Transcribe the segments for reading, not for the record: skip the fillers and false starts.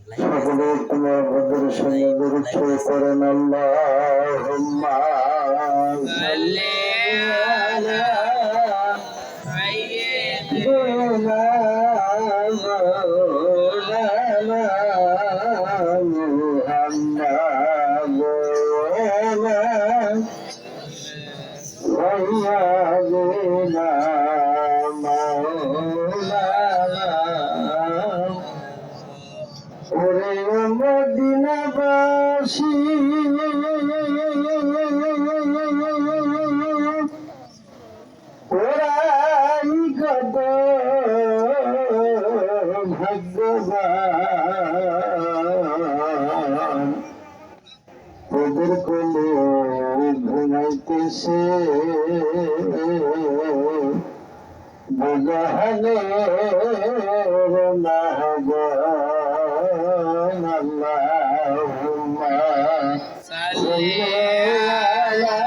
সকলে তোমার ভদ্রের সঙ্গে দরুদ করেন আল্লাহুম্মা সাল্লি আলা সাইয়্যিদিনা মাওলানা মুহাম্মাদ ওয়া সাইয়্যিদিনা ওরে মদিনাবাসী ওরাই কত ভাগ্যবান ওদের কোলে ঘুমাইতেছে বুঝানের নাহবান আল্লাহুম্মা সাল্লি আলা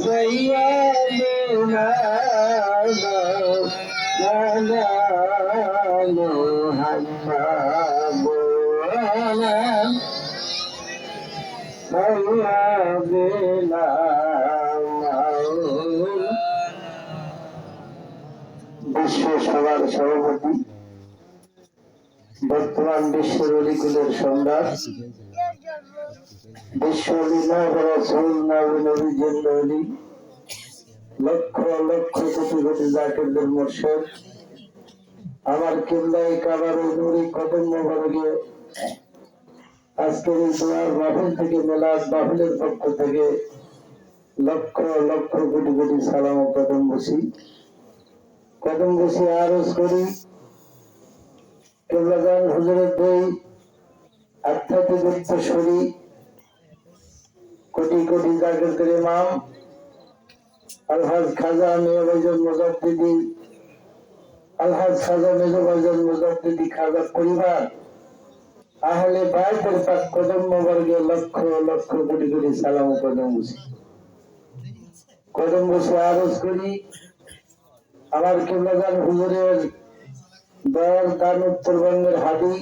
সাইয়্যিদিনা মাওলানা মুহাম্মাদ ওয়া সাইয়্যিদিনা বিশ্ব সভার সভাপতি বর্তমান বিশ্বের অলিকুলের সম্রাট বিশ্ব লক্ষ লক্ষ কোটি কোটি জাকিরদের মুর্শিদ আমার কিবলাই কাবার নুরি কদম মোবারকে আজকের এই দোয়ার মাহফিল থেকে মিলাদ মাহফিলের পক্ষ থেকে লক্ষ লক্ষ কোটি কোটি সালাম ও কদম বসি আরজ করি কেবলাগান হুজুরের দুই আধ্যাত্মিক উত্তরসূরি কোটি কোটি জাকিরদের ইমাম আলহাজ খাজা মিয়াবাইজান মুজাদ্দিদি আলহাজ খাজা মেজবাইজান মুজাদ্দিদি খাজা পরিবার আহলে বাইতের পাক কদম মোবারকে লক্ষ লক্ষ কোটি কোটি সালাম ও কদম বসি আরজ করি আমার কেবলাগান হুজুরের দয়াল দান উত্তরবঙ্গের হাদি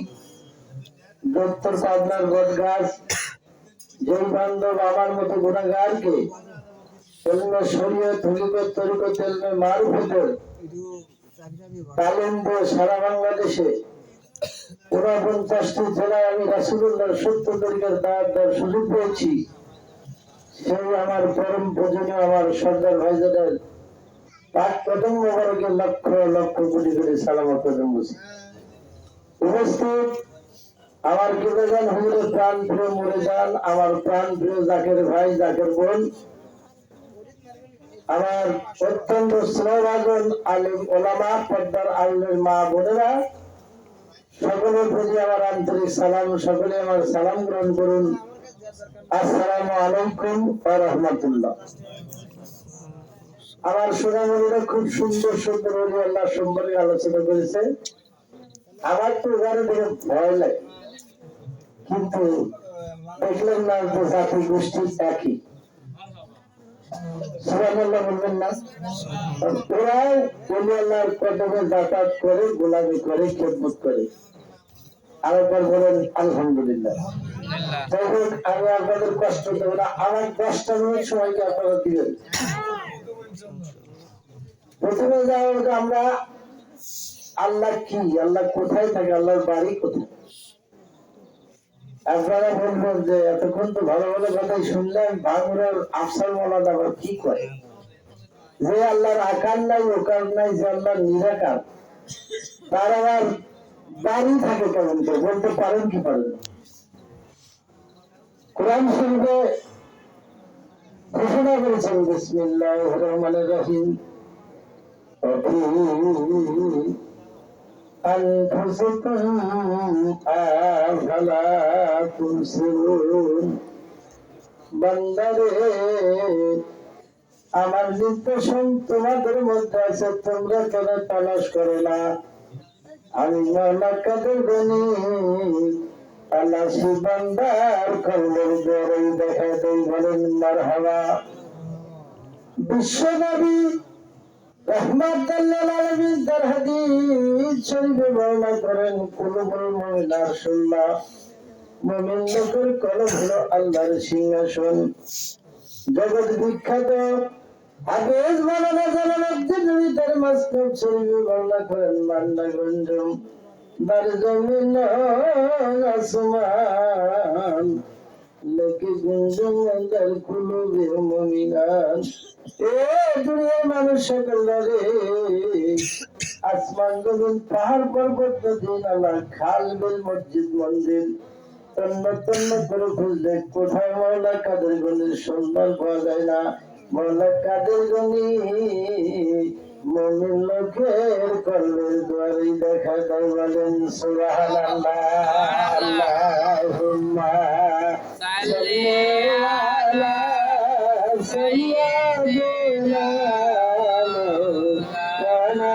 দত্তর পাবনার বট গাছ যেই বান্ধব আমার মতো গুণাগারকে শরীয়ত হলিকত তরিকত ইলমে মারুফতের তালিম দিয়ে সারা বাংলাদেশে 49টি জেলায় আমি রাসূলুল্লাহর সত্য তরিকার দাওয়াত দেওয়ার সুযোগ পেয়েছি। সেই আমার পরম পূজনীয় আমার সর্দার ভাইজানের পাক কদম মোবারকে লক্ষ লক্ষ কোটি কোটি সালাম ও কদম বসি উপস্থিত আমার কেবলাগান হুজুরের প্রাণ প্রিয় মুরিদান আমার প্রাণ প্রিয় জাকের ভাই জাকের বোন আমার অত্যন্ত স্নেহভাজন আলিম ওলামা পর্দার আলিমের মা বোনেরা সকলের প্রতি আমার আন্তরিক সালাম সকলে আমার সালাম গ্রহণ করুন। আসসালামু আলাইকুম ওয়া রাহমাতুল্লাহ। আমার সোনামণিরা খুব সুন্দর সুন্দর ওলি আল্লাহ সম্পর্কে আলোচনা করেছে। আমার তো ওখানে দেখে ভয় লাগে, কিন্তু দেখলেন না যে জাতি গোষ্ঠী একই। সুবহানাল্লাহ বলবেন না? ওরাও ওলি আল্লাহর কদমে যাতায়াত করে, গোলামি করে, খেদমত করে। আরেকবার বলেন আলহামদুলিল্লাহ। যাই হোক, আমি আপনাদের কষ্ট দেব না। আমার 10টা মিনিট সময়কে আপনারা দিবেন। প্রথমে যাওয়া আমরা আল্লাহ কি, আল্লাহ কোথায় থাকে, আল্লাহর বাড়ি কোথায়। আপনারা বলবেন যে এতক্ষণ তো ভালো ভালো কথাই শুনলেন, ভাঙুরের আফসার মোলাদ আবার কি করে, যে আল্লাহর আকার নাই ওকার নাই, যে আল্লাহর নিরাকার, তার আবার বাড়ি থাকে কেমন করে, বলতে পারেন কি পারেন? কোরআন শরীফে ঘোষণা করেছেন বিসমিল্লাহির রহমানির রহিম বান্দারে আমার নির্দেশন তোমাদের মধ্যে আছে, তোমরা কেন তালাশ করো না? আমি কাদের গনি তালাশি বান্দার খবর বড়ই দেখা দেই, বলেন মারহাবা। বিশ্বনবী রাহমাতাল লিল আলামিন তার হাদিস শরীফে বর্ণনা করেন কুলুবুল মুমিনার সুন্নাহ মুমিন লোকের কলব হলো আল্লাহর সিংহাসন। জগৎ বিখ্যাত হাফেজ মাওলানা জালালউদ্দিন রুমি তার মাসনাদ শরীফে বর্ণনা করেন বান্দা গঞ্জম বার জমিন আসমান লোকে গুঞ্জম আল্লাহর কুলুবে মুমিনান। এ দুনিয়ার মানুষ সকল রে আসমান জমিন পাহাড় পর্বত নদী নালা খাল বিল মসজিদ মন্দির তন্ন তন্ন করে খুঁজলে কোথায় মওলা কাদের গনির সন্ধান পাওয়া যায় না। মওলা কাদের গনি মুমিন লোকের কলবের দুয়ারে দেখা দেয়। বলেন সুবহানাল্লাহ। আল্লাহুম্মা সাল্লি আলা সাইয়্যিদিনা মাওলানা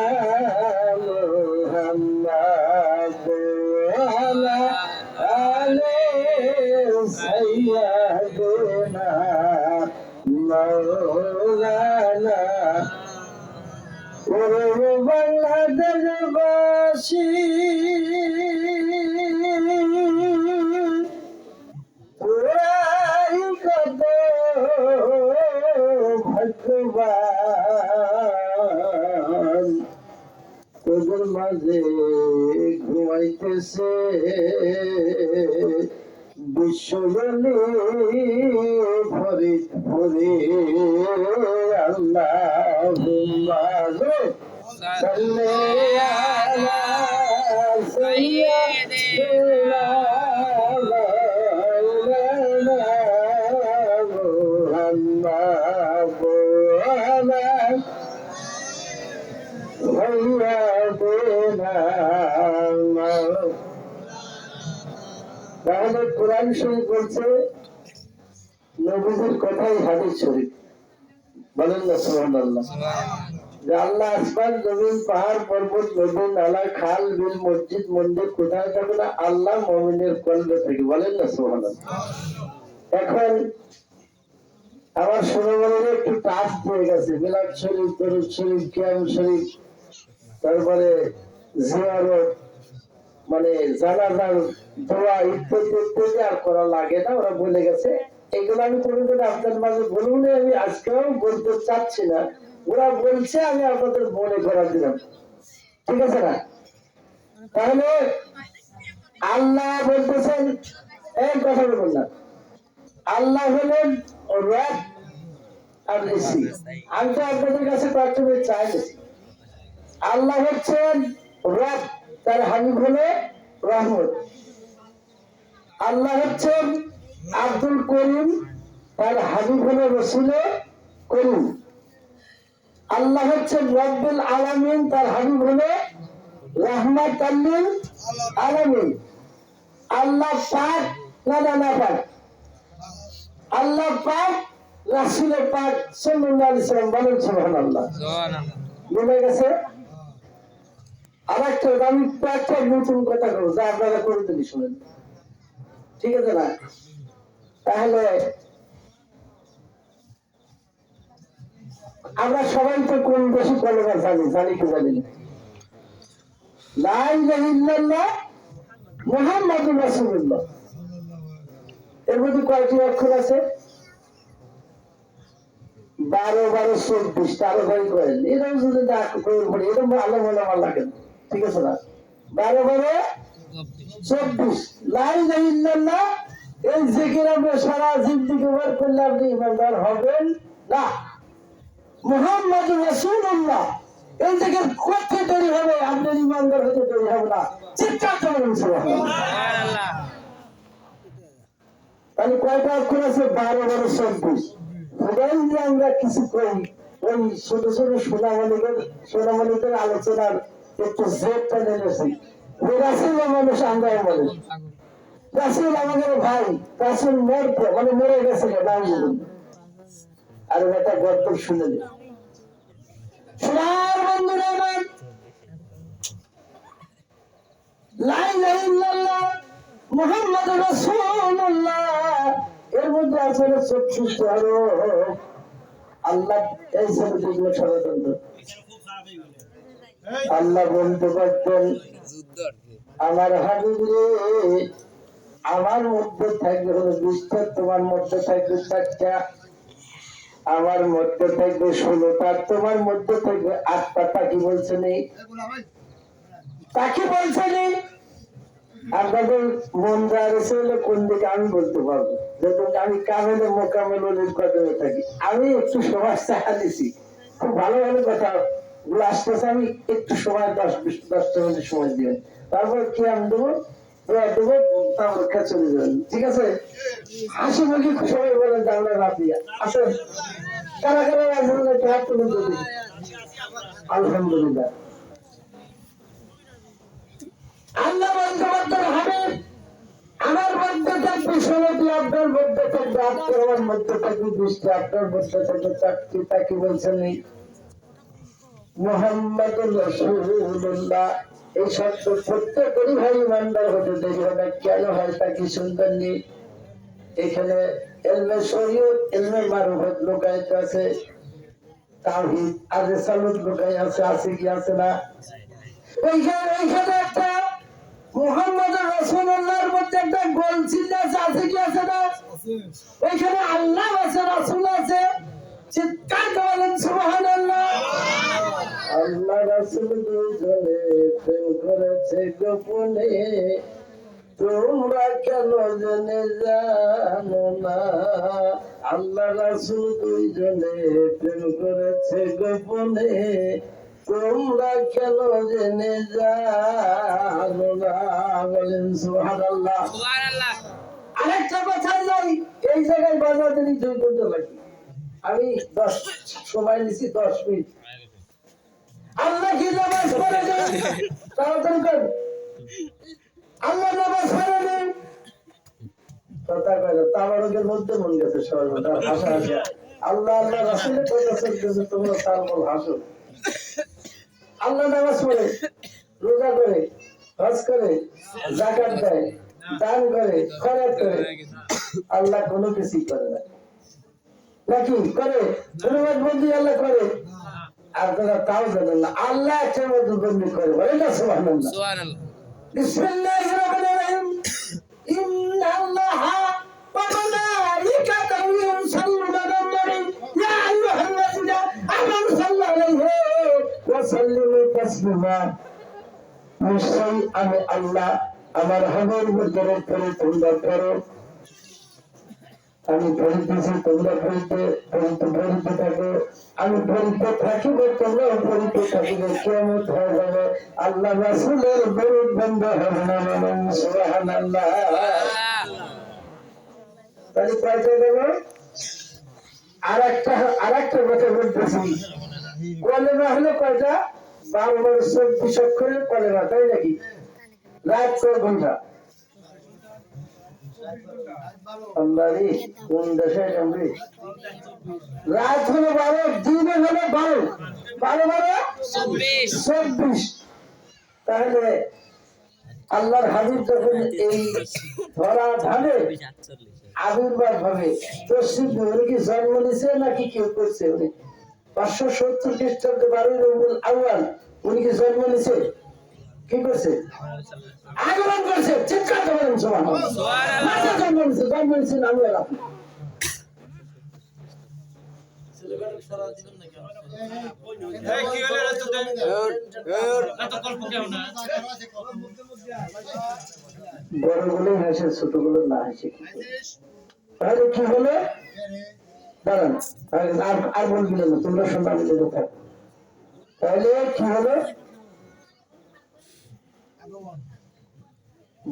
মুহাম্মাদ ওয়া আলা আলি সাইয়্যিদিনা মাওলানা। ওরে বাংলাদেশবাসী ওরাই কত ভাগ্যবান তোদের মাঝে ঘুমাইতেছে বিশ্বজনী ফরিদ ফরি। আল্লাহুম্মা সাল্লি আলা সাইয়্যিদিনা মাওলানা মুহাম্মাদ ওয়া আলা সাইয়্যিদিনা। তাহলে কোরআন শরীফ বলছে নবীজির কথাই হাদিস শরীফ। বলেন না সুবহানাল্লাহ। যে আল্লাহ আসমান জমিন পাহাড় পর্বত নদী নালা খাল বিল মসজিদ মন্দির কোথায় থাকে না? আল্লাহ মুমিনের কলবে থেকে। বলেন না সুবহানাল্লাহ। এখন আমার সুনামগঞ্জে একটু টাচ হয়ে গেছে মিলাদ শরীফ দরুদ শরীফ কিয়াম শরীফ তারপরে জিয়ারত মানে জানাজার দোয়া ইত্যাদি ইত্যাদি আর করা লাগে না, ওরা বলে গেছে। এগুলো আমি কোনোদিন আপনার মাঝে বলুন, আমি আজকেও বলতে চাচ্ছি না, ওরা বলছে আমি আপনাদের মনে করা দিলাম, ঠিক আছে না? তাহলে আল্লাহ বলতেছেন এই কথা বলুন না, আল্লাহ হলেন রব আর ঋষি। আমি তো আপনাদের কাছে কয়েকটা চাইছি। আল্লাহ হচ্ছেন রব, তার হাবিব হলো রহমত। আল্লাহ হচ্ছেন আব্দুল করিম, তার হাবিব হলো রসুলে করিম। আল্লাহ হচ্ছেন রব্বুল আলামিন, তার হাবিব হলো রাহমাতাল লিল আলামিন। আল্লাহ পাক না পাক, আল্লাহ পাক রাসূলে পাক সাল্লাল্লাহু আলাইহি ওয়াসাল্লাম। বলেন সুবহানাল্লাহ। বুঝে গেছে? আরেকটা আমি একটা নতুন কথা বলবো যা আপনারা করে দিলি শুনেন, ঠিক আছে না? তাহলে আমরা সবাই তো কোন বেশি কলেমা জানি কি জানি না? লা ইলাহা ইল্লাল্লাহ মুহাম্মাদুর রাসূলুল্লাহ। এর মধ্যে কয়টি অক্ষর আছে? 12 12 24 13 ভাই করেন। এরকম যদি না পড়ি এরকম আল্লাহ বলা লাগে, ঠিক আছে না? 12 12 24 লা ইলাহা ইল্লাল্লাহ। এই জিকির আপনি সারা জিন্দেগি ওয়ার করলে আপনি ইমানদার হবেন না। মুহাম্মাদুর রাসূলুল্লাহ এই জিকির করতে দেরি হবে, আপনার ইমানদার হতে দেরি হবে না। চিৎকার করুন সুবহানাল্লাহ। তাহলে কয়টা অক্ষর আছে? 12 12 24। আমরা কিছু করি ওই ছোট ছোট সোনামণিদের আলোচনার একটু জেদটা নেমেছি। রাসূল মানুষ আমরা বলি, রাসূল আমাদের ভাই, রাসূল মরে গেছে নাম বলুন। আর একটা গল্প শুনে নি সোনার বন্ধুরা আমার, লা ইলাহা ইল্লাল্লাহ মুহাম্মাদুর রাসূলুল্লাহ। এর মধ্যে আছে 24 হরফ। আল্লাহ এই ষড়যন্ত্র আল্লাহ বলতে পারতেন আমার হাবিব রে, আমার মধ্যে থাকবে হলো 20টা, তোমার মধ্যে থাকবে 4টা, আমার মধ্যে থাকবে 16টা, তোমার মধ্যে থাকবে 8টা। তাকে বলছে নেই, তাকে বলছে নেই। আপনাদের মন যাচ্ছে হলে কোন দিকে আমি বলতে পারবো, যখন আমি কামেলে মোকামেল কদমে থাকি। আমি একটু সময় চাহা দিছি, খুব ভালো ভালো কথা গুলো আসতেছে, আমি একটু সময় 10-10টা মিনিট সময় দিবেন, তারপর কি আমি দেবো, দেবো, তারপর চলে যাবেন, ঠিক আছে? হাসি মুখে সবাই বলেন যে আমরা রাত দিয়া আসেন, কারা কারা আসবেন একটু হাত তুলে দিন। আলহামদুলিল্লাহ। আল্লাহ বলতে পারতেন হবে আমার মধ্যে থাকবে 16টি, আপনার মধ্যে থাকবে 8টা, আমার মধ্যে থাকবে 20টা, আপনার মধ্যে থাকবে 4টি। তাকে বলছেন এই মুহাম্মাদুর রাসূলুল্লাহ। এই শব্দ প্রত্যেকেরই ভাই ইমানদার হতে দেরি হবে, কেন হয় তা কি শুনবেন নি? এখানে ইলমে শরীয়ত, ইলমে মারুফাত লুকায়িত আছে, তাওহীদ আর রিসালাত লুকায়িত আছে, আছে কি আছে না? এইখানে একটা মুহাম্মাদুর রাসূলুল্লাহর মধ্যে একটা গোল চিহ্ন আছে কি আছে না? ওইখানে আল্লাহ আছে, রাসূল আছে, চিৎকার করে বলেন সুবহানাল্লাহ। আল্লাহ রাসূল দুজনে প্রেম করেছে গোপনে, তোমরা কেন জেনে জানো না? আল্লাহ রাসূল দুইজনে প্রেম করেছে গোপনে, তোমরা কেন জেনে জানো না? বলেন সুবহানাল্লাহ। আরেকটা কথা নাই, এই জায়গায় বাজার দিনই 2 ঘন্টা লাগে, আমি 10 সময় নিছি 10 মিনিট। আল্লাহ কি নামাজ পড়ে দেন, তাড়াতাড়ি কর। আল্লাহ নামাজ পড়ে দেন, কথা কয় তাবারকের মধ্যে মন গেছে সবার মধ্যে হাসা হাসা। আল্লাহ আল্লাহ রাসূলের কথা শুনতেছে, তোমরা তার বল হাসো। আল্লাহ নামাজ পড়ে, রোজা করে, হজ করে, যাকাত দেয়, দান করে, খয়রাত করে, আল্লাহ কোনো কিছুই করে না, নাকি করে? ধন্যবাদ বন্ধু আল্লাহ করে, আপনারা তাও জানেন না আল্লাহ একটা বন্দি করে, বলে না সুবহানাল্লাহ। বিসমিল্লাহির রহমানির রহিম। ইন্নাল্লাহা ওয়া মালাইকাতাহু ইউসাল্লুনা আলান নবী ইয়া আইয়ুহাল্লাযীনা আমানু সাল্লু আলাইহি ওয়া সাল্লিমু তাসলিমা। নিশ্চয়ই আমি আল্লাহ আমার হাবিবের মধ্যে করে তোমরা করো, আমি পড়িতেছি তোমরা পড়িতে থাকো, আমি পড়িতে থাকিব তোমরাও পড়িতে থাকিবে, কিয়ামত হয়ে যাবে, আল্লাহ রাসূলের দরুদ বন্ধ হবে না। বলেন সুবহানাল্লাহ। তাহলে কয়টা গেল? আরেকটা কথা বলতেছি, কলেমা হলো কয়টা? 12-24 অক্ষরের কলেমা, তাই নাকি? রাত 4 ঘন্টা। কোন দেশে রাত হলো 12, দিনে হলো 12, 12-24। তাহলে আল্লাহর হাবিব যখন এই ধরা ধানে আবির্ভাব হবে, উনি কি জন্ম নিছে নাকি কেউ করছে? উনি 570 খ্রিস্টাব্দে 12 রবিউল আউয়াল উনি কি জন্ম নিছে? কি করছে? আগমন করছে। চিৎকার করেন সুবহানাল্লাহ। জন্ম নিছে আমি আর আপনি। বড়গুলো হাসে, ছোটগুলো না হাসে। তাহলে কি হলো? দাঁড়ান, আর বলবিলে না, তোমরা শোনা মিলে থাক। তাহলে কি হলো?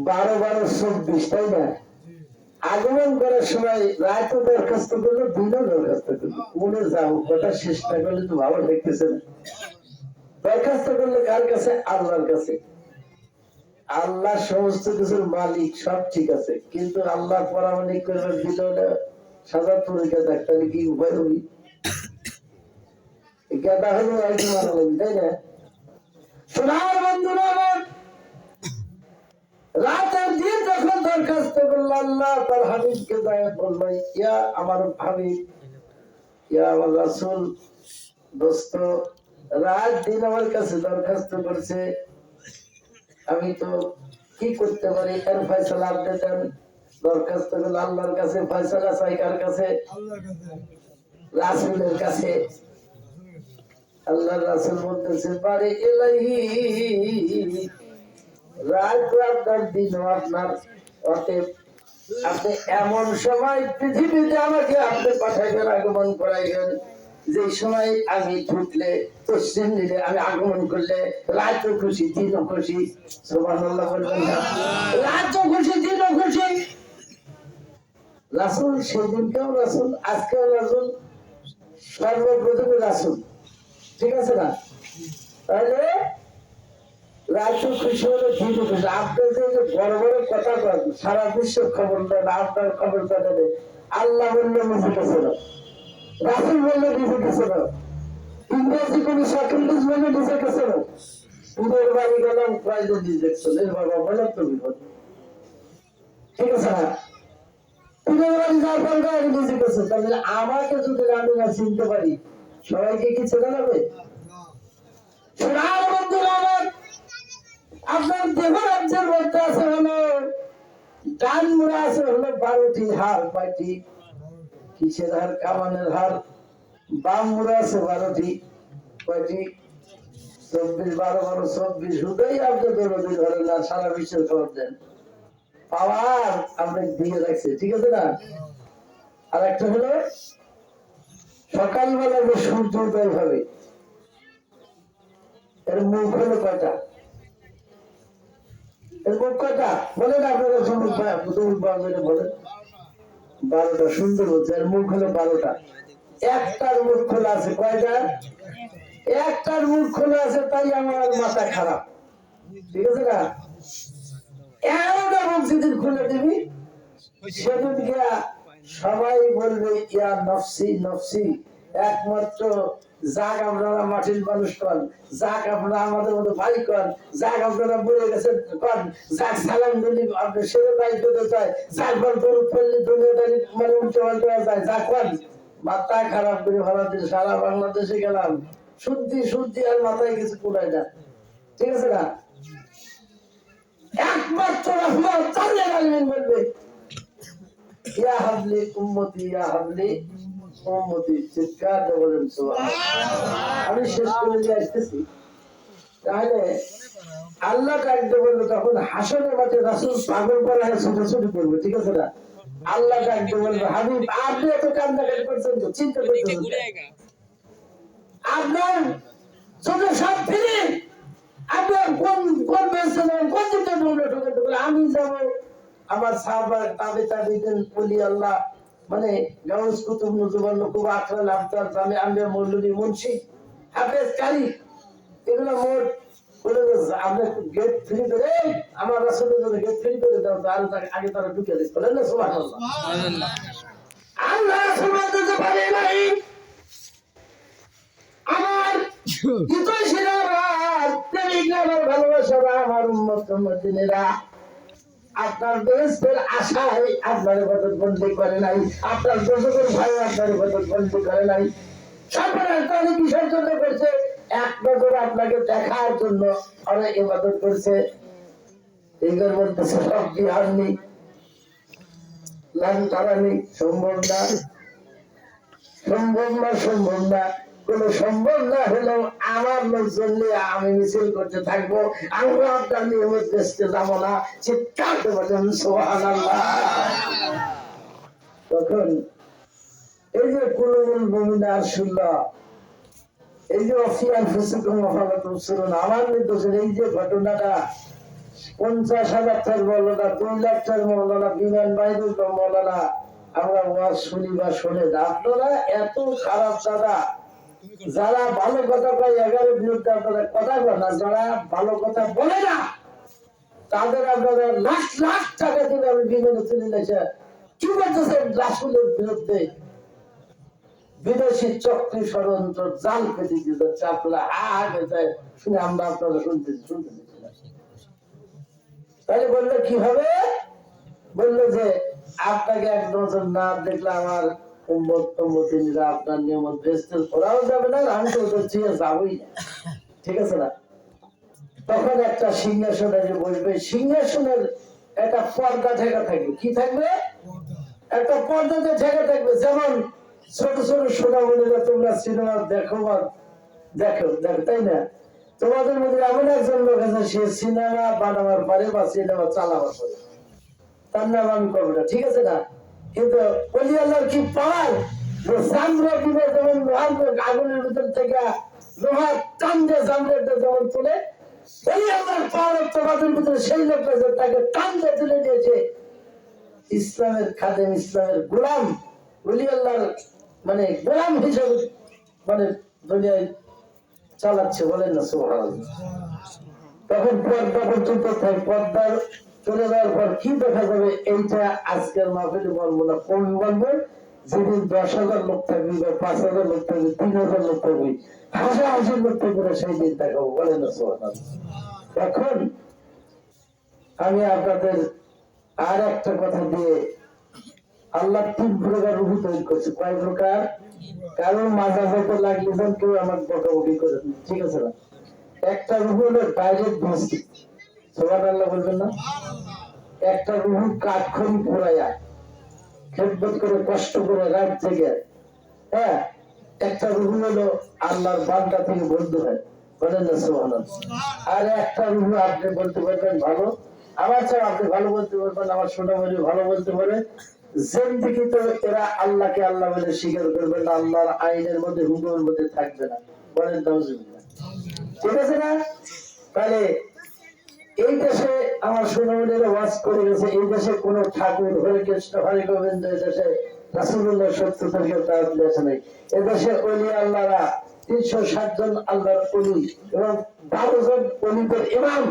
12-12-24, তাই না? আগমন করার সময় রাতও দরখাস্ত করলো, দিনও দরখাস্ত করলো। মনে যাও কথা শেষ না করলে তো ভালো দেখতেছে না। দরখাস্ত করলে কার কাছে? আল্লাহর কাছে। আল্লাহ সমস্ত কিছুর মালিক, সব ঠিক আছে, কিন্তু আল্লাহ পরামানিক করবার দিল না, সাজা পরীক্ষা ডাক্তারি কি উপায় হবি? গাদা হলো একদিন মারা লাগবে, তাই না? সোনার বন্ধুরা আমার, রাতের দিন যখন দরখাস্ত করল, আল্লাহ তার হাবিবকে দায়াত বলল, ইয়া আমার হাবিব, ইয়া আমার রাসূল, দোস্ত রাত দিন আমার কাছে দরখাস্ত করছে, আমি তো কি করতে পারি, এর ফয়সালা আপনি দেন। দরখাস্ত করলে আল্লাহর কাছে, ফয়সালা চাই কার কাছে? রাসূলের কাছে। আল্লাহ রাসূল বলতেছে পারে ইলাহি, রাত আপনার, দিন আপনার। অতএব আপনি এমন সময় পৃথিবীতে আমাকে আপনি পাঠাইবেন, আগমন করাইবেন, যে সময় আমি ঢুকলে পশ্চিম দিকে আমি আগমন করলে রাতও খুশি দিনও খুশি। সুবহানাল্লাহ বলবেন না? রাতও খুশি দিনও খুশি। রাসূল সেদিনকেও রাসূল, আজকেও রাসূল, সর্বপ্রথমে রাসূল। ঠিক আছে না? তাহলে রাতও খুশি হলে দিনও খুশি। আপনার যে বড় বড় কথা বলেন, সারা বিশ্বের খবর দেন, আপনার খবর দেন, আল্লাহ বললে নিজে গেছে না, রাসূল বললে নিজে গেছে না, ইংরেজি কোন সেকেন্ডিজ বলে নিজে গেছে না। পুরের বাড়ি গেলাম, প্রাইজে দিয়ে দেখছো বাবা বলে তো বিপদ। ঠিক আছে না? পুরের বাড়ি যাওয়ার পর গাড়ি নিজে গেছে। তাহলে আমাকে যদি আমি না চিনতে পারি, সবাইকে কি চেনা যাবে? আপনার দেহ রাজ্যের মধ্যে আছে হলো ডান মুড়া, আছে হলো 12টি হার। কয়টি? কিসের হার? কামানের হার। বাম মুড়া আছে 12টি। কয়টি? 24, 12, 12, 24। শুধুই আপনি দৌড়ি ধরেন না, সারা বিশ্বের খবর দেন। পাওয়ার আপনি দিয়ে রাখছে। ঠিক আছে না? আর একটা হলো সকালবেলা যে সূর্য উদয় হবে, এর মুখ হলো কয়টা? এর মুখ কয়টা বলেন আপনারা? বলেন। 12টা। সুন্দর বলছে, এর মুখ হলো 12টা। একটার মুখ খোলা আছে। কয়টা? একটার মুখ খোলা আছে, তাই আমার মাথা খারাপ। ঠিক আছে না? 11টা মুখ যেদিন খুলে দিবি, সেদিন গিয়া সবাই বলবে ইয়া নফসি নফসি। একমাত্র যাক আপনারা মাটির মানুষ কন, যাক আপনারা আমাদের মতো ভাই কন, যাক আপনারা বলে গেছেন কন, যাক সালাম দিলি আপনি সেরে দায়িত্ব দিতে হয়, যাক বল দৌড় ফেললি দুনিয়াদারি মানে উল্টে পাল্টে যায়, যাক কন। মাথা খারাপ করে ভালো দিন, সারা বাংলাদেশে গেলাম, শুদ্ধি শুদ্ধি, আর মাথায় কিছু কুড়ায় না। ঠিক আছে না? একমাত্র রহমান চালিয়ে রাখবেন, বলবে ইয়া হাবলি উম্মতি, ইয়া হাবলি উম্মতি। চিৎকার দিয়ে বলেন সুবহানাল্লাহ। আমি শেষ করে দিয়ে আসতেছি। তাহলে আল্লাহ ডাকতে বললো, তখন হাসনের মাঠে রাসূল পাগল করা ছোটাছুটি করবে। ঠিক আছে না? আল্লাহ ডাকতে বলবে হাবিব, আপনি এত কান্দাকাটি করছেন তো, চিন্তা করতেছেন আপনার ছোট সব ফিরে আপনার কোন কোন বেসে কোন দিকে ঢুকে আমি যাবো। আমার সাহাবা তাবে তাবিদিন ওলি আল্লাহ, মানে গাউস কুতুব নজরুল নকুব আকরাল আফতার জামে আম্বিয়া মৌলভী মুন্সি হাফেজ কারি, এগুলো মোট বলে আপনি গেট ফ্রি করে, আমার রাসূলের জন্য গেট ফ্রি করে দাও, আর আগে তারা ঢুকে দিই। বলেন না সুবহানাল্লাহ। আল্লাহ রাসূল বলতে পারে নাই আমার আমার উম্মত মুমিনেরা আপনার বেহেশতের আশায় আপনার ইবাদত বন্দী করে নাই, আপনার দোজখের ভয়ে আপনার ইবাদত বন্দী করে নাই। সর্বনাশ তাহলে কিসের জন্য করছে? এক নজর আপনাকে দেখার জন্য অনেক ইবাদত করছে। এগুলোর মধ্যে সব বিহার নেই, লান তারা নেই। সম্ভব না, সম্ভব না, সম্ভব না। কোন সম্ভব না হলেও আমার লোকজন নিয়ে আমি মিছিল করতে থাকবো, আমরা আপনার নিয়মিত দেশকে যাবো না। চিৎকার দেবেন সুবহানাল্লাহ। তখন এই যে কুলুল মুমিনা শুনলা, এই যে অফিয়াল ফুসুকুম ওয়াফালাতুম সুরুন, আমার নির্দেশে এই যে ঘটনাটা 50,000 মৌলানা, 2 লাখ মৌলানা, বিমান বাহিনীর মৌলানা আমরা ওয়াজ শুনি বা শুনে, আপনারা এত খারাপ দাদা, যারা ভালো কথা কয় 11 বিরুদ্ধে আপনারা কথা বলেন, না যারা ভালো কথা বলে না তাদের আপনারা লাখ লাখ টাকা দিয়ে আমি বিমানে চলে গেছে। কি বলতেছেন? রাসূলের বিরুদ্ধে বিদেশি চক্রী ষড়যন্ত্র জাল পেতে দিতে আপনারা যায় শুনে আমরা আপনারা শুনতেছি। তাহলে বললো কিভাবে? বললো যে আপনাকে এক নজর না দেখলে আমার উম্মত উম্মতিরা আপনার নিয়মত বেহেশতের করাও যাবে না, আমি তো ওদের চেয়ে যাবই না, ঠিক আছে না? তখন একটা সিংহাসনে যে বসবে, সিংহাসনের একটা পর্দা ঢাকা থাকবে। কি থাকবে? একটা পর্দাতে ঢাকা থাকবে। যেমন ছোট ছোট সোনামণিরা তোমরা সিনেমা দেখো বা দেখো দেখো, তাই না? তোমাদের মধ্যে এমন একজন লোক আছে, সে সিনেমা বানাবার পারে বা সিনেমা চালাবার পারে, তার নাম আমি করবো না, ঠিক আছে না? কিন্তু ওলি আল্লাহর কি পাওয়ার, চামড়া দিবে যেমন লোহার আগুনের ভিতর থেকে লোহার টান দিয়ে চামড়াটা যেমন তুলে, ওলি আল্লাহর পাওয়ার তোমাদের ভিতরে সেই লোকটা যে তাকে টান দিয়ে তুলে দিয়েছে। ইসলামের খাদেম, ইসলামের গোলাম, ওলি আল্লাহর মানে গোলাম হিসেবে মানে দুনিয়ায় চালাচ্ছে, বলেন না সুবহানাল্লাহ। তখন পর্দা পর্যন্ত থাকে, পর্দার চলে যাওয়ার পর কি দেখা যাবে, এইটা আজকের মাহফিলে বলবো না, কবি বলবো। যেদিন 10,000 লোক থাকবে বা 5,000 লোক থাকবে, 3,000 লোক থাকবে, হাসি লোক থাকবে, সেই দিন দেখাবো, বলেন না সুবহানাল্লাহ। এখন আমি আপনাদের আর একটা কথা দিয়ে, আল্লাহ 3 প্রকার রূহ তৈরি করছে। কয় প্রকার? কারণ মাজা হতে লাগলে যেন কেউ আমার বকাবকি করে, ঠিক আছে না? একটা রূহ হলো ডাইরেক্ট ভিস্তি, সুবহানাল্লাহ বলবেন না? একটা রূহ কাঠখড়ি পোড়াইয়া খেদমত করে কষ্ট করে রাত থেকে, হ্যাঁ, একটা রূহ হলো আল্লাহর বান্দা থেকে বন্ধু হয়, বলেন না সুবহানাল্লাহ। আর একটা রূহ আপনি বলতে পারবেন ভালো, আমার চাও আপনি ভালো বলতে পারবেন, আমার সোনামণি ভালো বলতে পারে। জিন্দেগি তো এরা আল্লাহকে আল্লাহ বলে স্বীকার করবে না, আল্লাহর আইনের মধ্যে হুকুমের মধ্যে থাকবে না, বলেন নাউজুবিল্লাহ, ঠিক আছে না? তাহলে এই দেশে আমার সোনামণিরা ওয়াজ করে গেছে, এই দেশে কোন ঠাকুর, হরে কৃষ্ণ হরে গোবিন্দ, এই দেশে রাসূলুল্লাহ সত্য তরিকার দাওয়াত দিয়েছে নাই। এদেশে ওলি আল্লাহরা 360 জন আল্লাহর ওলি এবং 12 জন ওলিদের ইমাম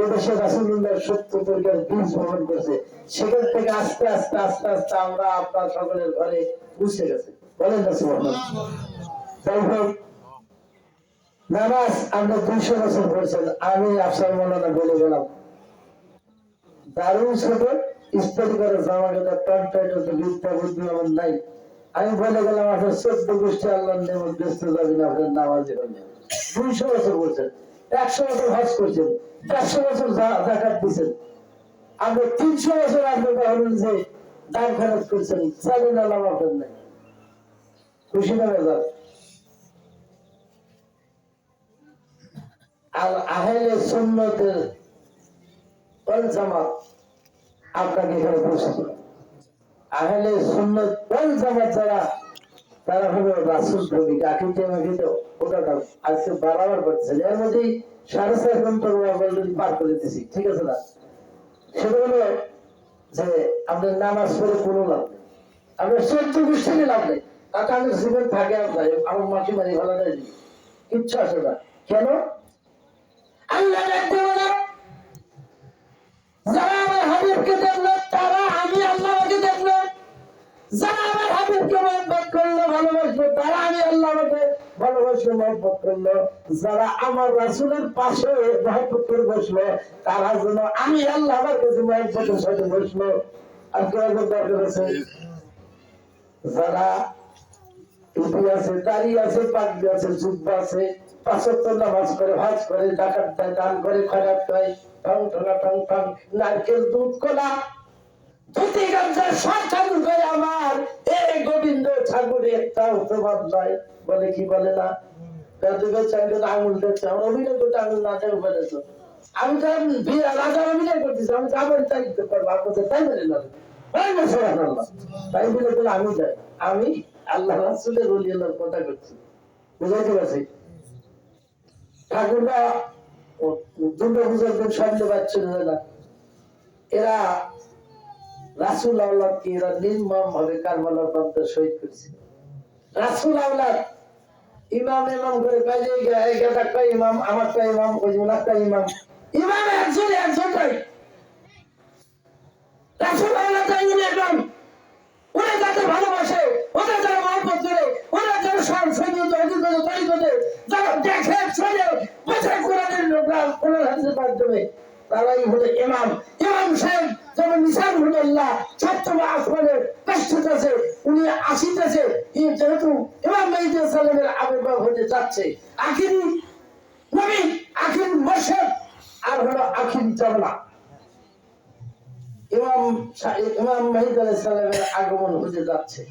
এদেশে রাসূলুল্লাহ সত্য তরিকার বীজ বপন করছে। সেখান থেকে আস্তে আস্তে আস্তে আস্তে আমরা আপনার সকলের ঘরে পৌঁছে গেছে, বলেন না সুবহানাল্লাহ। যাই হোক, নামাজ আমরা 200 বছর পড়ছেন, আমি আফসার মৌলানা বলে গেলাম দারুণ ছোট, স্টাডি করে জামা কাপড় প্যান্ট টাইট বিদ্যা বুদ্ধি আমার নাই, আমি বলে গেলাম আপনার 14 গোষ্ঠী আল্লাহর নেমত ব্যস্ত যাবেন, আপনার নামাজ হবে। 200 বছর পড়ছেন, 100 বছর হজ করছেন, 150 বছর যাকাত দিচ্ছেন, আপনি 300 বছর আপনি হলেন যে দান খরচ করছেন, চালেন আল্লাহ আপনার নাই, খুশি না বেজার? আর আহলে সুন্নতের ওয়াল জামাত আপনাকে এখানে পৌঁছাতে হবে। আহলে সুন্নাত ওয়াল জামাত যারা, তারা হলো রাসূল প্রেমিক, আকীদা মাকিদা ওটা আজকে বাড়াবার করছে, এর মধ্যেই 4.5 ঘন্টা অলরেডি পার করে দিয়েছি, ঠিক আছে না? সেটা হলো যে আপনার নামাজ পড়ে কোনো লাভ নেই, আপনার 14 গোষ্ঠীরই লাভ নেই, তাতে আমাদের জীবন থাকে আপনার আমার মাটি মারি ভালো নেই, কিচ্ছু আসে না। কেন? আল্লাহ দেখতে বলে যারা আমার হাবিবকে দেখলো তারা আমি আল্লাহকে দেখলো, যারা আমার হাবিবকে মহব্বত করলো ভালোবাসলো তারা আমি আল্লাহকে ভালোবাসলো মহব্বত করলো, যারা আমার রাসূলের পাশে মহব্বত করে বসলো তারা যেন আমি আল্লাহ আমার কাছে মহব্বতের সাথে বসলো। আর কেউ দরকার আছে? যারা টুপি আছে, দাড়ি আছে, পাগড়ি আছে, জুব্বা আছে, 5 ওয়াক্ত নামাজ করে, হজ করে, যাকাত দেয়, দান করে, খয়রাত দেয়, ঠং ঠঙা ঠং ঠং, নারকেল দুধ কলা ধুতি গামছা সব ঠাকুর করে আমার এই গোবিন্দ ঠাকুরের একটাও প্রভাব নয়, বলে কি বলে না? আঙুল দেখছে, আমার অভিনয় করতে আঙুল না দেয় বলেছ, আমি তো রাজার অভিনয় করতেছি, আমি যাবো তাই করবো, আপনাদের তাই বলে না, তাই বলে বলে আমি যাই, আমি আল্লাহ রাসূলের ওলি আল্লাহর কথা করছি, বুঝাইতে পারছি? ঠাকুররা দুর্গা পূজার দিন সামনে পাচ্ছিল না, এরা রাসূল আওলাদকে এরা নির্মম ভাবে কারবালার প্রান্তে শহীদ করেছিল। রাসূল আওলাদ ইমাম ইমাম করে কাজে গেটা কয় ইমাম, আমার কয় ইমাম, ওই একটা ইমাম, ইমাম একজনই রাসূল আওলাদ একজন, ওরা যাদের ভালোবাসে, ওরা যারা মহব্বত করে, ওরা যারা যারা দেখে শোনে বোঝে কোরআনের হাদিসের মাধ্যমে, তারাই হলো ইমাম। ইমাম সাহেব যেমন মিসাল হলো আল্লাহ ছাত্ররা আসমানে কষ্টতেছে, উনি আসিতেছে, যেহেতু ইমাম মেহেদী সালামের আবির্ভাব হতে যাচ্ছে, আখিরি নবী, আখিরি মুর্শিদ, আর হলো আখিরি জামলা ইমাম মেহেদী সালামের আগমন হতে যাচ্ছে,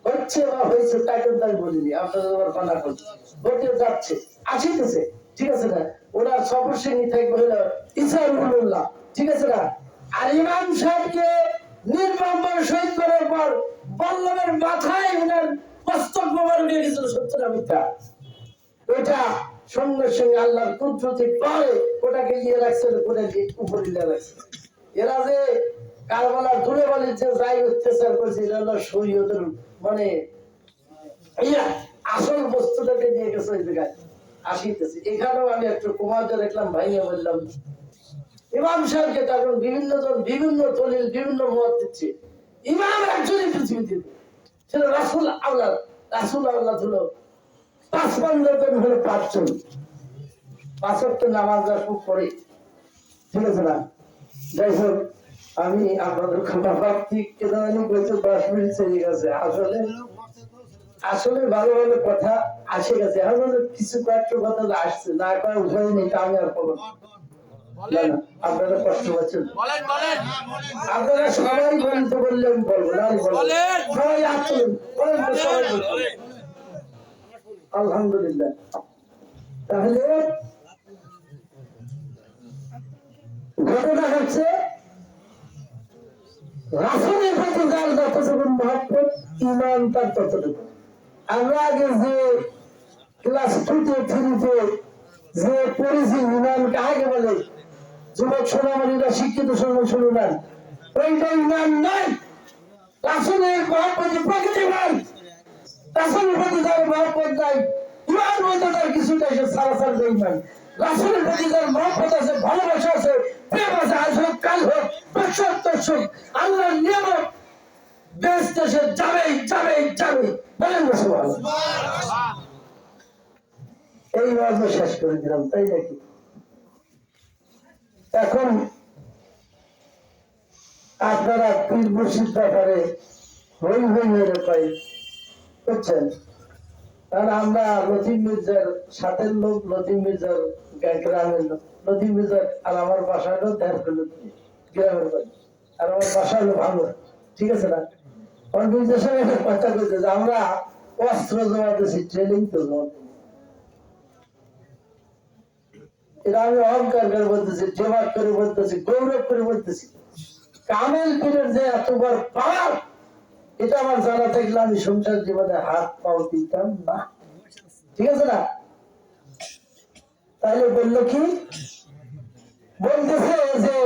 হচ্ছে বা হয়েছে তাকে তাই বলিনি, আপনাদের আবার পানা করছে, হতে যাচ্ছে, আসিতেছে, ঠিক আছে না? ওনার সফরসঙ্গী থাকবে হলো ঈসা রুহুল্লাহ, ঠিক আছে না? আর ইমাম সাহেবকে নির্মম শহীদ করার পর বল্লভের মাথায় ওনার মস্তক মোবারক নিয়ে গেছিল, সত্য না মিথ্যা? ওইটা সঙ্গে সঙ্গে আল্লাহর কুদরতে পরে ওটাকে নিয়ে রাখছেন, ওটাকে উপরে নিয়ে রাখছেন। এরা যে কারবালার দূরে বালির যে যাই অত্যাচার করছে, এটা হলো শরীয়তের মানে আসল বস্তুটাকে নিয়ে গেছে ওই জায়গায় আসিতেছে। এখানেও আমি একটু কুমারকে দেখলাম, ভাইয়া বললাম ইমাম সাহেবকে তখন বিভিন্ন জন বিভিন্ন দলিল বিভিন্ন মত দিচ্ছে। ইমাম একজনই পৃথিবীতে, সেটা রাসূল আওলাদ, রাসূল আওলাদ হলো ৫৫ জন হলো ৫ জন, ৫ ওয়াক্ত নামাজ খুব পড়ে, ঠিক আছে না? যাই হোক, আমি আপনাদের ক্ষমা প্রার্থী, কেন আমি বলতে 10 মিনিট চলে গেছে। আসলে ভালো ভালো কথা আসে গেছে, এখন কিছু কয়েকটা কথা আসছে, না করার উপায় নেই, তা আমি আর বলবো না। আপনারা কষ্ট পাচ্ছেন, আপনারা সবাই বলতে বললে আমি বলবো না, সবাই আসছেন, আলহামদুলিল্লাহ। তাহলে ঘটনা হচ্ছে রাসূলের প্রতি যার যতটুকু মহব্বত, ঈমান তার ততটুকু। আমরা আগে যে ক্লাস 2-তে 3-তে যে পড়েছি ঈমান কাকে বলে, যুবক সোনামণিরা শিক্ষিত সঙ্গে শুনুন, ওইটা ঈমান নাই। রাসূলের মহব্বত প্রকৃতিমান, রাসূলের প্রতি যার মহব্বত নাই, ঈমান বলতে তার কিছুটা সে সারাসার ঈমান। রাসূলের প্রতি যার মহব্বত আছে, ভালোবাসা আছে, প্রেম আছে, আজ হোক কাল হোক, বছর দর্শক, আল্লাহর নিয়ামত বেহেশতে সে যাবেই যাবেই যাবেই, বলেন না সুবহানাল্লাহ। এই ওয়াজ শেষ করে দিলাম, তাই নাকি? এখন আপনারা পীর মুর্শিদ ব্যাপারে হই হই মেরে পাই, বুঝছেন? কারণ আমরা লতিফ মির্জার সাথের লোক, লতিফ মির্জার গ্রামের লোক, লতিফ মির্জার আর আমার বাসা হলো ১.৫ গ্রামের বাড়ি, আর আমার বাসা হলো ভাঙড়, ঠিক আছে না? মির্জার সঙ্গে একটা কথা বলতে যে আমরা অস্ত্র জমা দিয়েছি, ট্রেনিং তো জমা, এটা আমি অহংকার করে বলতেছি, জবাব করে বলতেছি, গৌরব করে বলতেছি। কামেল পীরের যে এত বড় পাওয়ার, এটা আমার জানা থাকলে আমি সংসার জীবনে হাত পাও দিতাম না, ঠিক আছে না? তাহলে বললো কি, বলতেছে যে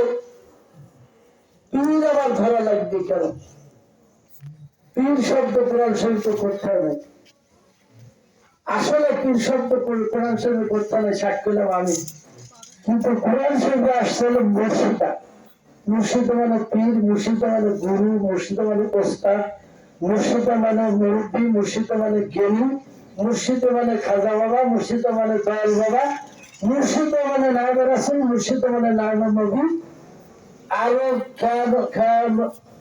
পীর আবার ধরা লাগবে কেন? পীর শব্দ কোরআন শরীফে করতে হবে, আসলে পীর শব্দ কোরআন শরীফে করতে হবে, সাক্ষ্য দিলাম আমি, কিন্তু কোরআন শরীফে আসছে হলো মুর্শিদা। মুর্শিদ মানে পীর, মুর্শিদ মানে গুরু, মুর্শিদ মানে ওস্তাদ, মুর্শিদ মানে মুরব্বী, মুর্শিদ মানে জ্ঞানী, মুর্শিদ মানে খাজা বাবা, মুর্শিদ মানে দয়াল বাবা, মুর্শিদ মানে নায়েব রাসূল, মুর্শিদ মানে নায়েব নবী, আরো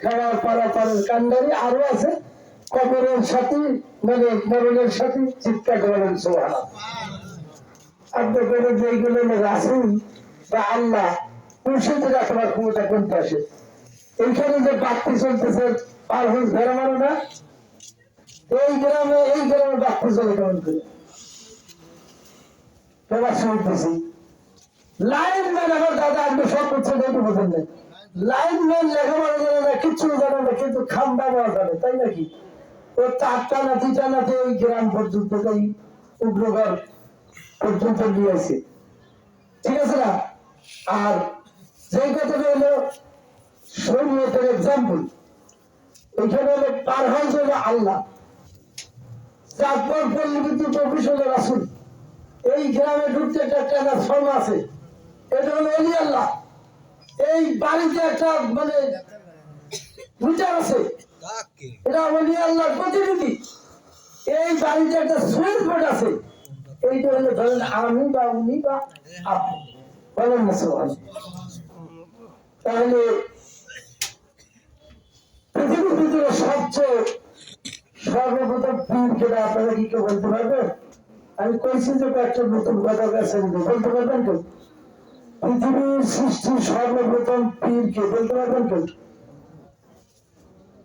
খাওয়ার পারাপারের কান্ডারি আরো আছে, কবরের সাথী মানে মরণের সাথী, চিৎকার করেন সুবহানাল্লাহ। আপনি করে যেগুলো রাসূল বা আল্লাহ, মুর্শিদের আপনার ক্ষমতা কোনটা আসে? এইখানে যে বাক্তি চলতেছে, পার হুঁশ ধরে মারো না, এই গ্রামে বাক্তি চলে কেমন করে? তোমার শুনতেছি লাইন ম্যান, আমার দাদা আপনি সব করছেন, একটু বোঝেন না, লাইন ম্যান লেখাপড়া জানে না, কিচ্ছু জানে না, কিন্তু খাম্বা বাবা জানে, তাই নাকি? ও চারটা নাতি ওই গ্রাম পর্যন্ত, এই উগ্রগড় পর্যন্ত নিয়ে আসে, ঠিক আছে না? আর যে কথাটা হলো শরীয়তের এক্সাম্পল, এখানে হলো পার হয়েছে আল্লাহ, চারপর পল্লী বিদ্যুৎ ২৪ হলো রাসূল। এই গ্রামে ঢুকতে একটা ট্রান্সফর্ম আছে, এটা হলো অলি আল্লাহ। এই বাড়িতে একটা মানে মিটার আছে, এটা অলি আল্লাহর প্রতিনিধি। এই বাড়িতে একটা সুইচ বোর্ড আছে, এইটা হলো ধরেন আমি বা উনি বা আপনি, বলেন না সুবহানাল্লাহ। তাহলে সবচেয়ে সর্বপ্রথম পীর কেনা আপনারা কি কেউ বলতে পারবেন? আমি কইছি যে একটা নতুন কথা কাছে বলতে পারবেন কেউ? পৃথিবীর সৃষ্টির সর্বপ্রথম পীর কে বলতে পারবেন কেউ?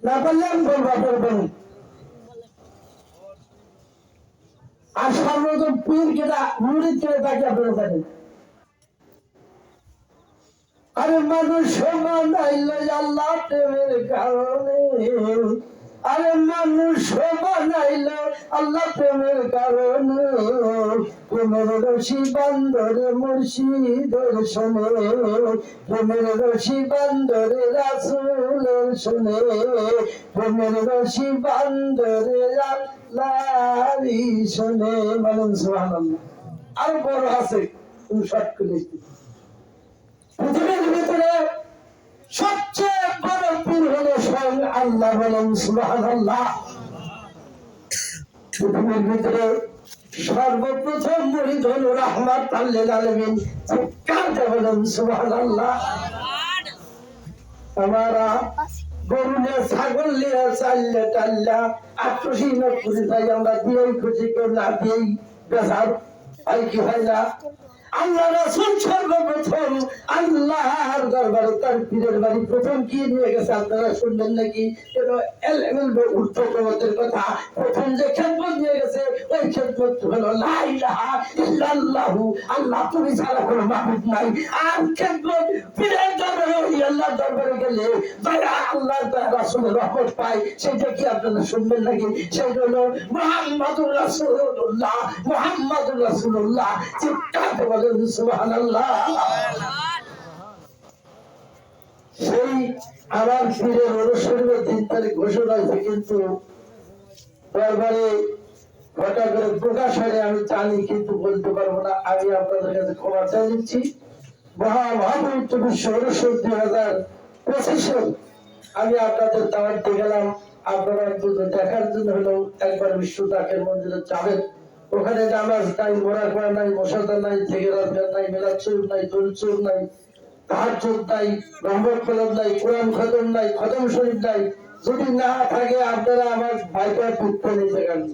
না পারলে আমি বলবো, আপনারা বলুন। আর সর্বপ্রথম পীর কেনা মুরিদ কেনা তাকে আপনারা জানেন। আরে মানুষ বানাইল আল্লাহ প্রেমের কারণে, আরে মানুষ বানাইল আল্লাহ প্রেমের কারণে, প্রেমের রশি বান্দরে মুর্শিদের শোনে, প্রেমের রশি বান্দরে রাসূলের শোনে, প্রেমের রশি বান্দরে আল্লাহরই শোনে। বলেন সুবহানাল্লাহ। আর বড় আছে শর্ট করে পৃথিবীর ভিতরে সবচেয়ে বড় পীর হলো স্বয়ং আল্লাহ। বলেন সুবহানাল্লাহ। পৃথিবীর ভিতরে সর্বপ্রথম মুরিদ হলো রাহমাতাল লিল আলামিন। কাঁদতে বলেন সুবহানাল্লাহ। আমরা গরু নিয়ে ছাগল নিয়ে চাল্লে টাল্লা আটশি না খুঁজে যাই, আমরা দিয়েই খুশি কেউ না দিয়েই বেজার হয় কি হয় না। আল্লাহ রাসূল সর্বপ্রথম আল্লাহর দরবারে তার পীরের বাড়ি প্রথম কি নিয়ে গেছে আপনারা শুনলেন নাকি? উর্ধের কথা প্রথম যে খেদমত নিয়ে গেছে ওই খেদমত হলো লা ইলাহা ইল্লাল্লাহু, আল্লাহ তুমি ছাড়া কোনো মাবুদ নাই। আর খেদমত পীরের দরবারে ওই আল্লাহর দরবারে গেলে যারা আল্লাহর রাসূলের রহমত পায় সেটা কি আপনারা শুনবেন নাকি? সেটা হলো মুহাম্মাদুর রাসূলুল্লাহ, মুহাম্মাদুর রাসূলুল্লাহ। চিৎকার বলেন সুবহানাল্লাহ। সেই আমার পীরের অনুসরণের 3 তারিখ ঘোষণা হয়েছে, কিন্তু দরবারে হঠাৎ করে প্রকাশ হয় আমি জানি, কিন্তু বলতে পারবো না। আমি আপনাদের কাছে ক্ষমা চাই নিচ্ছি। মহাপবিত্র বিশ্ব অনুসরণ 2025 আমি আপনাদের দাওয়াত দিয়ে গেলাম। আপনারা দেখার জন্য হলেও একবার বিশ্ব তাকের মন্দিরে যাবেন। ওখানে নামাজ নাই, মোরাকবা নাই, মোসাদা নাই, থেকে রাজগান নাই, মিলাদ শরীফ নাই, দরুদ শরীফ নাই, তাহাজ্জুদ নাই, রহমত কলম নাই, কোরআন খতম নাই, খতম শরীফ নাই। যদি না থাকে আপনারা আমার ভাইটার পুত্র নিতে গেলেন।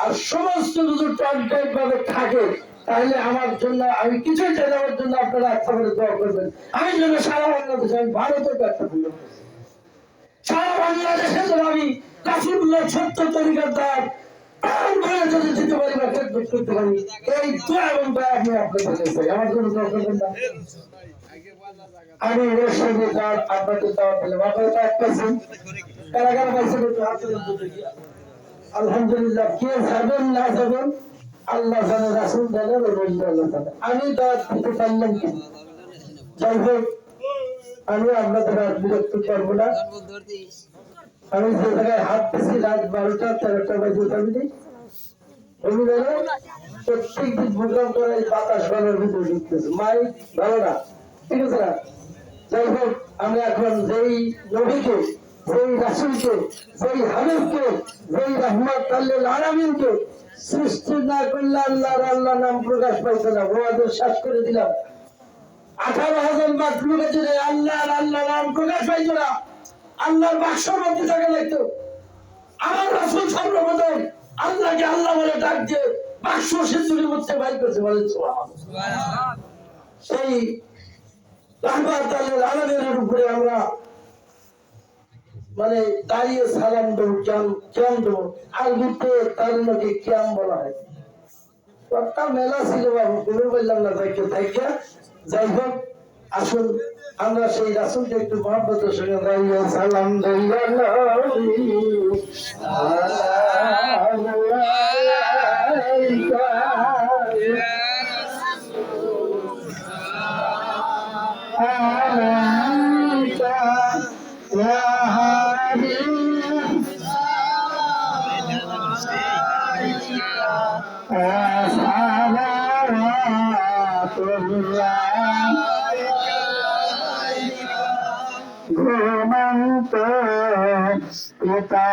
আর সমস্ত যদি টনটাইট ভাবে থাকে তাহলে আমার জন্য, আমি কিছুই চাই আমার জন্য আপনারা একটা করে দোয়া করবেন। আমি যেন সারা বাংলাদেশে, আমি ভারতের ব্যবসা করি, সারা বাংলাদেশে যেন আমি রাসূলুল্লাহ সত্য তরিকার দান যদি দিতে পারি বা খেদমত করতে পারি, এই দোয়া এবং দোয়া আমি আপনাদের কাছে চাই। আমার জন্য দোয়া করবেন না? আমি এর সঙ্গে আপনাদের দাওয়াত দিলাম। আপনারা তো পাইছেন, কারা কারা পাইছেন একটু হাত তুলে দেখি। আলহামদুলিল্লাহ। কে যাবেন না যাবেন আল্লাহ জানে, রাসূল জানে, আল্লাহ জানে। আমি দাওয়াত দিতে পারলাম কি? যাই হোক, আমি আপনাদের আর বিরক্ত করবো না। আমি যে জায়গায় হাত দিচ্ছি রাত 12টা 13টা বাজে যাবি প্রত্যেক দিন প্রোগ্রাম করে বাতাস ঘরের ভিতরে ঢুকতেছে, মাই ভালো না, ঠিক আছে না? যাই হোক, আমি এখন যেই নবীকে, যেই রাসূলকে, যেই হাবিবকে, যেই রাহমাতুল লিল আলামিনকে সৃষ্টি না করলে আল্লাহ নাম প্রকাশ পাইছে না। ওয়াদের শ্বাস করে দিলাম 18,000 মাখলুকের জন্য আল্লাহ নাম প্রকাশ পাইছে না। আল্লাহর বাক্সর মধ্যে থাকে লাগতো। আমার রাসূল সর্বপ্রথম আল্লাহকে আল্লাহ বলে ডাক দিয়ে বাক্স সিন্ধুকের মধ্যে বাইর করছে। বলেন সুবহানাল্লাহ। সেই রাহমাতুল লিল আলামিনের উপরে আমরা মানে দাঁড়িয়ে সালাম দেবো, কিয়াম দেবো। আরবিতে তার নাকি কিয়াম বলা হয়। একটা মেলা ছিল বাবু, কোনো বললাম না থাইকা। যাই হোক, আসুন আমরা সেই রাসূলকে একটু মহব্বতের সঙ্গে দাঁড়িয়ে সালাম দেই। ঘুমন্ত পিতা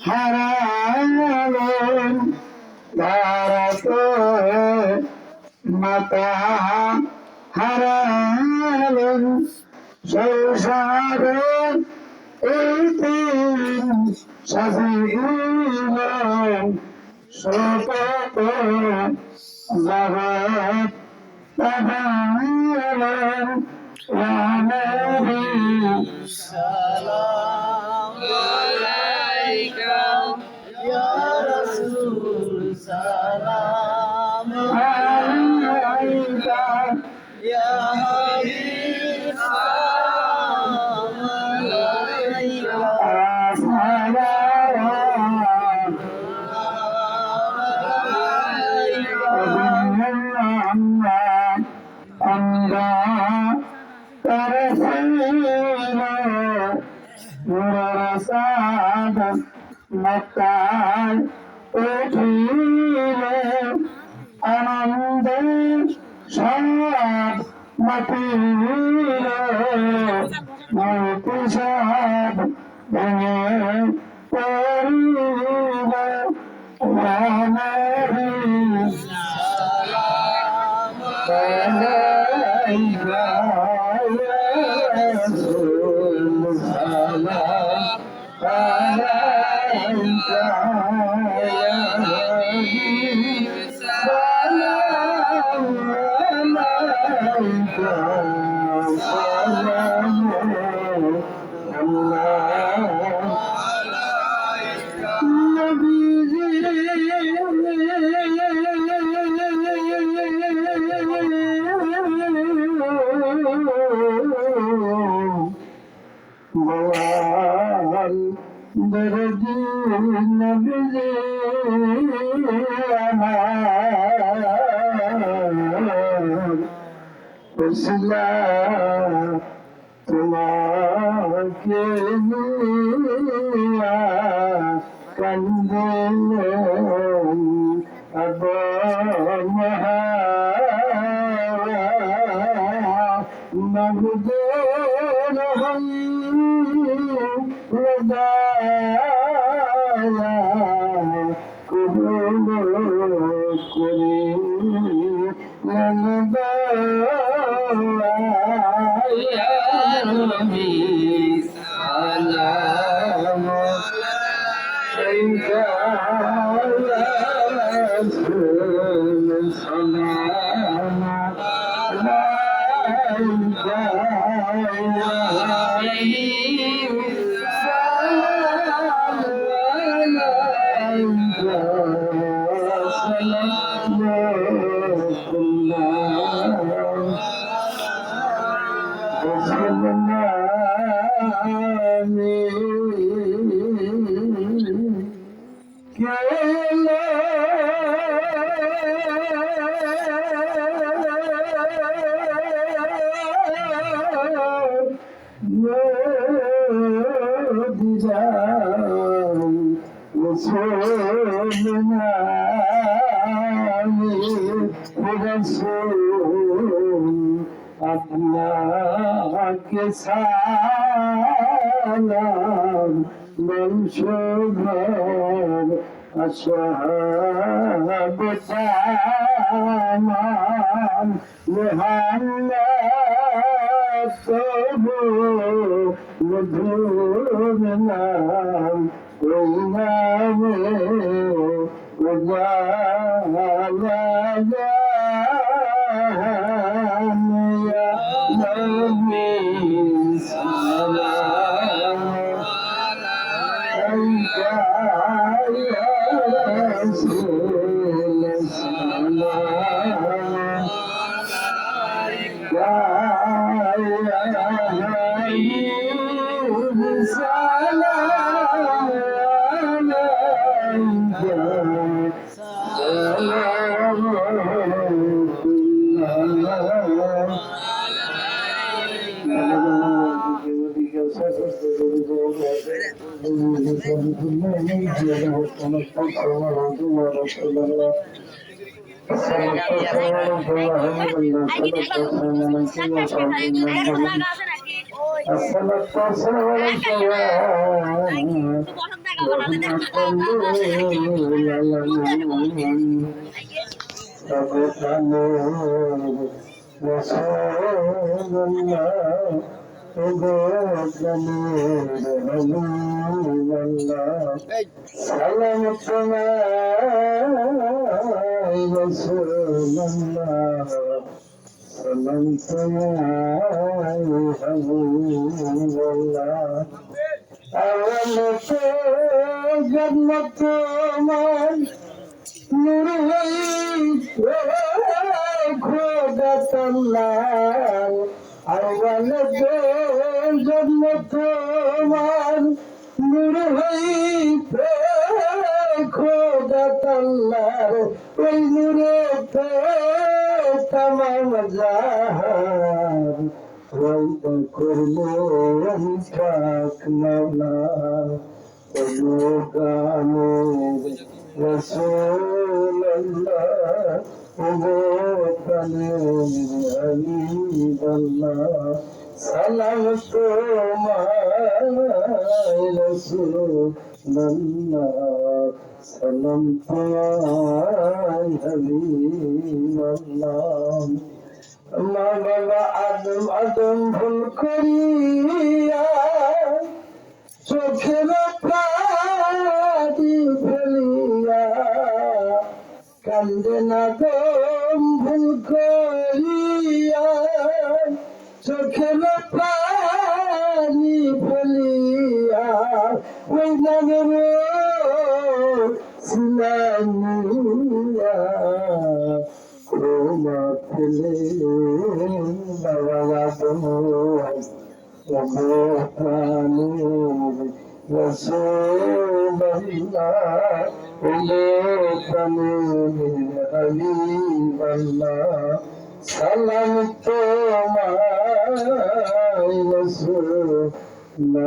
হারালেন, ভারত মাতা হারালেন, সংসারে এই তিন সাজিলেন শতত জগৎ পাঠাইলেন ইয়া নবী সালাম আলাইকা ইয়া রাসূল সালাম আলাইকা ইয়া হাবিব সালাম আলাইকা মক্কায় উঠিলে আনন্দে সব মাতিলে মূর্তি সব ভেঙে পড়িলে রামেরি সালাম আলাইকা ইয়া রাসূল সালাম আলাইকা ইয়া হাবিব সালাম আলাইকা সালাম আলাইকা নবীজি বল দরদি নবীজি আমার উসলা তোমাকে নিয়া কান্দিলেন আবু মহবুবের লদায়া কবুল করি ইয়া নবী সালাম আলাইকা ইয়া রাসূল সালাম আলাইকা ইয়া হাবিব সালাম আলাইকা আপনাকে সালাম বংশধর আসহাব তামাম মুহাম্মদ তবু মধুর নাম ওই নামে উজালা জাহান ইয়া নবী সালাম আলাইকা ইয়া রাসূল সালাম আলাইকা ইয়া হাবিব সালাম আলাইকা সালাম ওগো প্রাণের হাবিবাল্লাহ সালাম তোমায় রাসূলুল্লাহ সালাম তোমায় হাবিবাল্লাহ আওয়ালতে জন্নত তোমার নূর হইতে খোদা তাআলা আওয়ালতে জন্নত তোমার নূর হইতে খোদা তাআলা ওই নূরেতে তামাম জাহান ওয়াইদা করলো পাক মাওলা ওগো প্রাণের রাসূলুল্লাহ ওগো প্রাণের হাবিবাল্লাহ সালাম তোমায় রাসূলুল্লাহ সালাম তোমায় হাবিবাল্লাহ মা বাবা আদম ভুল করিয়া চোখের পানি ফেলিয়া কান্দে না গম ভুল করিয়া চোখের পানি ফেলিয়া ওই নামের সিলামিয়া ক্ষমা ফেলে বাবা আদম ওগো প্রাণের রাসূলুল্লাহ ওগো প্রাণের হাবিবাল্লাহ সালাম তোমায় রাসূলুল্লাহ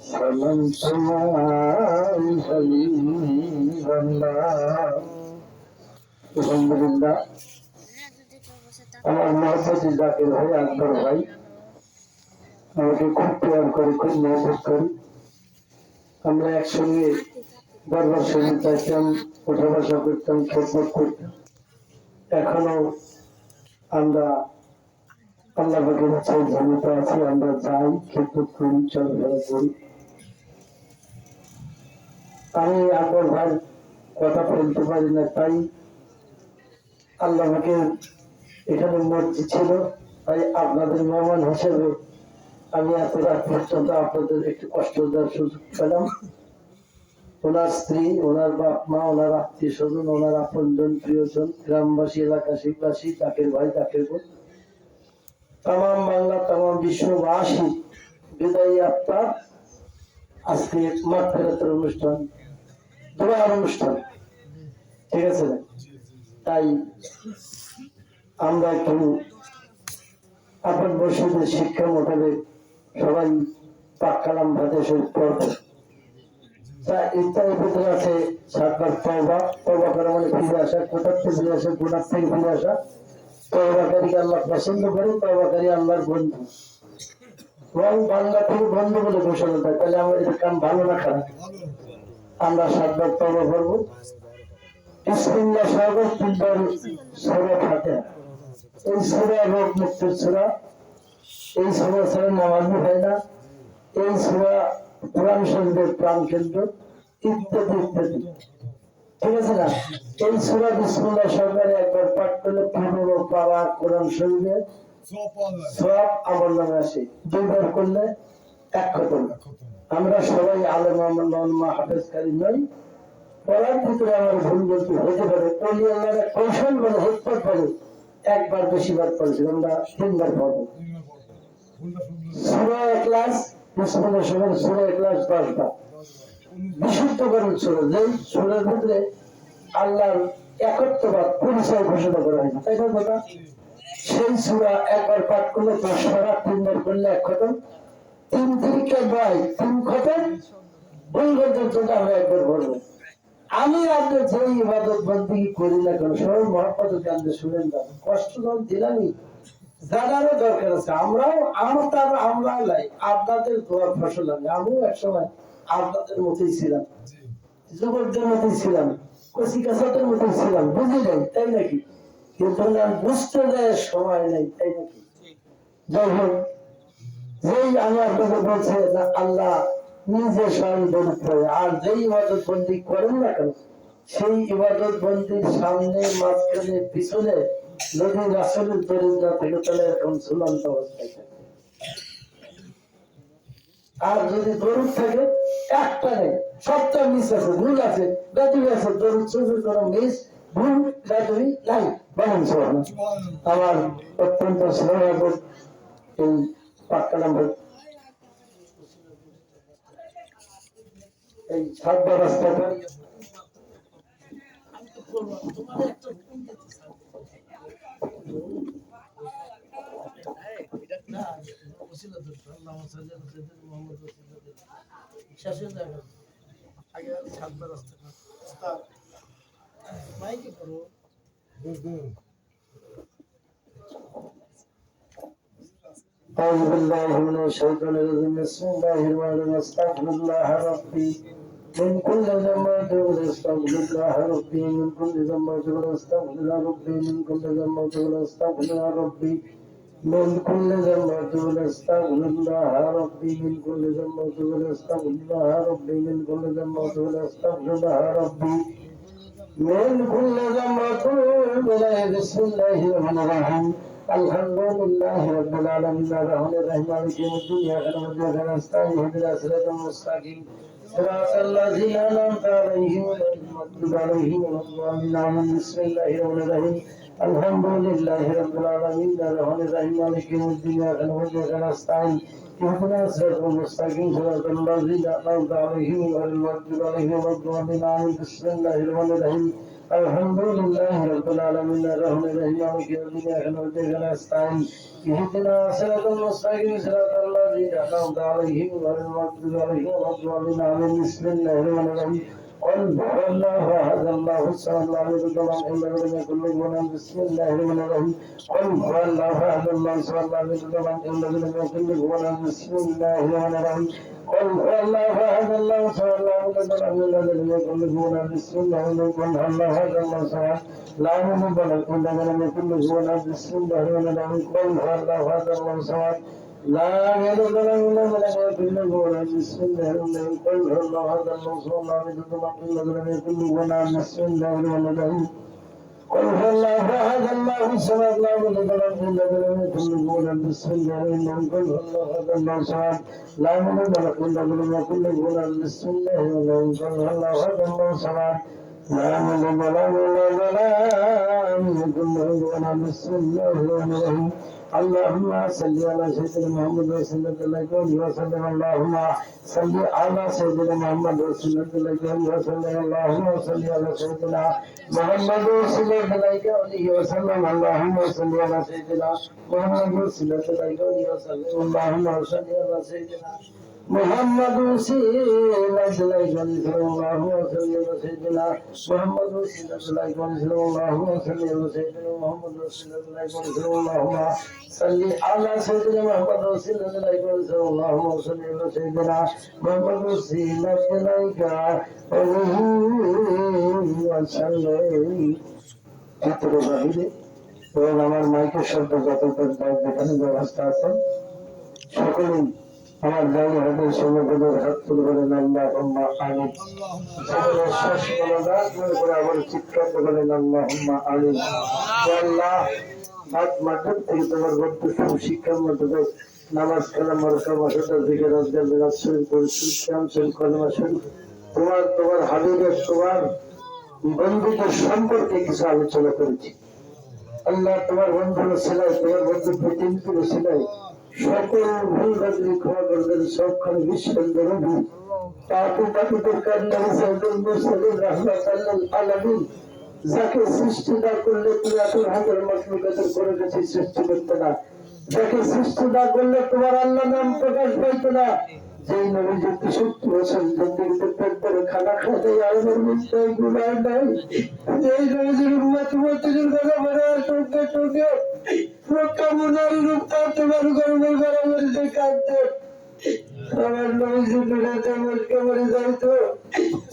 সালাম তোমায় হাবিবাল্লাহ আলহামদুলিল্লাহ আমার মহব্বত জাকির ভাই আকবর ভাই আমাকে খুব প্রেম করে খুব মহব্বত করি আমরা একসঙ্গে দরবার শরীফ যাইতাম উঠা বসা করতাম খেদমত করতাম এখনো আমরা আল্লাহ পাকের ইচ্ছায় জীবিত আছি আমরা যাই খেদমত করি চলাফেরা করি আমি আকবর ভাই কথা বলতে পারি না তাই আল্লাহ পাকের এখানে মসজিদ ছিল তাই আপনাদের মেহমান হিসেবে আমি এত রাত পর্যন্ত আপনাদের একটু কষ্ট দেওয়ার সুযোগ পেলাম ওনার স্ত্রী ওনার বাপ মা ওনার আত্মীয় স্বজন ওনার আপনজন প্রিয়জন গ্রামবাসী এলাকাবাসী জাকির ভাই জাকির বোন তামাম বাংলা তামাম বিশ্ববাসী বিদায়ী আত্মা আজকে মাগফিরাতের অনুষ্ঠান দোয়ার অনুষ্ঠান ঠিক আছে তাই আমরা একটু আপন মসজিদের শিক্ষা মোতাবেক সবাই পাক কালাম ভাতে শরীফ পড়ব ইত্যাদির ভিতরে আছে সাতবার তওবা তওবা করা মানে ফিরে আসা কোথার থেকে ফিরে আসা গুনাহ থেকে ফিরে আসা তওবাকারীকে আল্লাহ পছন্দ করে তওবাকারী আল্লাহর বন্ধু এবং বান্দা থেকে বন্ধু বলে ঘোষণা দেয় তাহলে আমাদের কাম ভালো না খারাপ আমরা সাতবার তওবা করবো বিসমিল্লাহ সাগর তিনবার সূরা ফাতিহা এই সূরা রোগ মুক্তির সূরা এই সূরা ছাড়া নামাজই হয় না এই সূরা কোরআন শরীফের প্রাণ কেন্দ্র ইত্যাদি ইত্যাদি ঠিক আছে না এই সূরা বিসমিল্লাহ সাগর একবার পাঠ করলে 15 পারা কোরআন শরীফে সব আমার নামে আসে দুইবার করলে এক খতম আমরা সবাই আলেম আমল হাফেজকারী নই পড়ার ভিতরে আমার ভুল বলতে হতে পারে অলি আল্লাহর কৌশল বলে হিকমত বলে একবার বেশিবার পড়েছি আমরা 3 বার পড়বো সূরা ইখলাস বিসমিল্লাহ সাগর সূরা ইখলাস 10 বার বিশুদ্ধ করেন সূরা যেই সূরার ভিতরে আল্লাহর একত্ববাদ পরিচয় ঘোষণা করা হয়েছে তাই না কথা সেই সূরা একবার পাঠ করলে 10 বার 3 বার করলে এক খতম 3 থেকে 3 খতম ভুল করতে চলতে আমরা একবার পড়বো আমি আপনার যে ইবাদত বন্দী করি না কেন সবাই মহব্বত জানতে শুনেন না কষ্ট যখন দিলামই জানারও দরকার আছে আমরাও আমরা লাই আপনাদের দোয়ার ফসল আমি আমিও একসময় আপনাদের মতোই ছিলাম যুবকদের মতোই ছিলাম কচি কাছাদের মতোই ছিলাম বুঝি নাই তাই নাকি কিন্তু বুঝতে দেয় সময় নেই তাই নাকি যাই হোক যেই আমি আপনাকে বলছে যে আল্লাহ নিজে স্বয়ং দরিদ্র, আর যেই ইবাদত বন্দী করেন না কেন সেই ইবাদত বন্দীর সামনে মাঝখানে পিছনে যদি রাসূলের দরিদ্র না থাকে তাহলে এখন চূড়ান্ত অবস্থায় থাকে। আর যদি দরুদ থাকে একটা নেই, সবটা মিস আছে, ভুল আছে, বেদবি আছে, দরুদ শরীফের কোনো মিস ভুল বেদবি নাই। বলেন সুবহানাল্লাহ। আমার অত্যন্ত স্নেহবোধ এই পাক্কালাম এই সাত রাস্তাটা أعوذ بالله من الشيطان الرجيم بسم الله الرحمن الرحيم أستغفر الله ربي من كل ذنب أستغفر الله ربي من كل ذنب أستغفر الله ربي من كل ذنب أستغفر الله ربي من كل ذنب أستغفر الله ربي من كل ذنب أستغفر الله ربي من كل ذنب أستغفر الله ربي من كل ذنب أتوب إليه بسم الله الرحمن الرحيم الحمد لله رب العالمين الرحمن الرحيم مالك يوم الدين إياك نعبد وإياك نستعين اهدنا الصراط المستقيم صراط الذين أنعمت عليهم غير المغضوب عليهم ولا الضالين آمين بسم الله الرحمن الرحيم الحمد لله رب العالمين الرحمن الرحيم مالك يوم الدين إياك نعبد وإياك نستعين اهدنا الصراط المستقيم صراط الذين أنعمت عليهم غير المغضوب عليهم ولا الضالين آمين بسم الله الرحمن الرحيم الحمد لله رب العالمين الرحمن الرحيم مالك يوم الدين إياك نعبد وإياك نستعين اهدنا الصراط المستقيم صراط الذين أنعمت عليهم غير المغضوب عليهم ولا الضالين آمين بسم الله الرحمن الرحيم قل هو الله أحد الله الصمد لم يلد ولم يولد ولم يكن له كفوا أحد بسم الله الرحمن الرحيم قل هو الله أحد الله الصمد لم يلد ولم يولد ولم يكن له كفوا أحد بسم الله الرحمن الرحيم قل هو الله أحد الله الصمد لم يلد ولم يولد ولم يكن له كفوا أحد بسم الله الرحمن الرحيم قل هو الله أحد الله الصمد لا يلد ولم يكن له كفوا أحد بسم الله الرحمن الرحيم قل هو الله أحد الله الصمد لا يلد ولم يولد ولم يكن له كفوا أحد بسم الله الرحمن الرحيم قل هو الله أحد الله الصمد لا يلد ولم يكن له كفوا أحد بسم الله الرحمن الرحيم قل هو الله أحد الله الصمد لا يلد ولم يولد ولم يكن له كفوا أحد بسم الله الرحمن الرحيم قل هو الله أحد الله الصمد لا يلد ولم يكن له كفوا أحد بسم الله الرحمن الرحيم قل هو الله أحد الله الصمد لا يلد ولم يكن له كفوا أحد بسم الله الرحمن الرحيم اللهم صل على سيدنا محمد وسلم الله عليه وسلم اللهم صل على سيدنا محمد وسلم الله عليه وسلم اللهم صل على سيدنا محمد وسلم الله عليه وسلم اللهم صل على سيدنا محمد وسلم الله عليه وسلم اللهم صل على سيدنا محمد وسلم الله عليه وسلم اللهم صل على سيدنا محمد وسلم الله عليه وسلم اللهم صل على سيدنا محمد وسلم الله عليه وسلم اللهم صل على سيدنا محمد وسلم الله عليه وسلم اللهم صل على سيدنا محمد وسلم الله عليه وسلم ভিতরে বাহিরে এবং আমার মাইকের শব্দ যত যেখানে ব্যবস্থা আছে সকলেই আমার জায়গা হাতে সমবেদের হাত তুলে বলেন আল্লাহুম্মা আমিন। সকলের শ্বাস বলদার করে আবার চিৎকার বলেন আল্লাহুম্মা আমিন। আল্লাহ মাঠের থেকে তোমার বদ্ধ শিক্ষার মধ্যে নামাজ কালাম মারকা মাসাটা থেকে রাজগার বেরাজ শরীফ পরিশুদ্ধ শ্যাম শরীফ কলমা শরীফ তোমার হাবিবের তোমার বন্ধুদের সম্পর্কে কিছু আলোচনা করেছি। আল্লাহ তোমার বন্ধুরা ছিলাই, তোমার বন্ধু পৃথিবীতে ছিলাই, সকল ভুল রাজনী ক্ষমা করবেন সবখানে বিশ্বের নবী পাপি পাপীদের কান্না সাইদুল মুরসালিন রাহমাতুল আলামিন যাকে সৃষ্টি না করলে তুমি এত হাজার মাখলুকাতের করে গেছে সৃষ্টি করতে না, যাকে সৃষ্টি না করলে তোমার আল্লাহ নাম প্রকাশ পাইতো না, যেই নবী যে ৬৩ বছর জিন্দেগিতে পেট করে খানা খাতে আলমের মধ্যে গুনাহ নাই, যেই নবীর উম্মত উম্মতের কথা বলে টোকে টোকে প্রকামনার রূপ তাতে বার করবে বরাবর যে কাঁদতে আমার নবী দুনিয়াতে মুলকে মরে যাইতো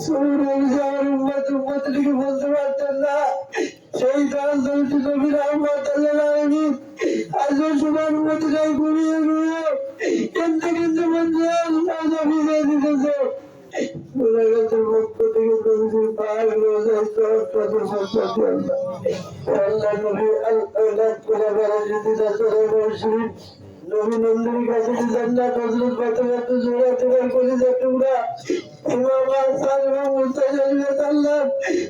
সৌর আমার উম্মত উম্মতটিকে বলতে পারতেন না, সেই দান নবী নবী রহমাতুল্লাহ আলাইহি আজ সবার মতকাল ঘুরিয়ে ঘুরিয়ে কেন্দ্রে কেন্দ্রে মন্দির ভিজে দিতেছে গুণাগাতের পক্ষ থেকে প্রভৃতির পাহাড় আল্লাহ নবী আল্লাহ করে বেড়া যদি নবী নন্দিনীর কাছে জান্নাত হযরত ফাতেমা জোড়া জোড়া করে টুকরা ইমাম হাসান এবং মুস্তাজিদ আল্লাহ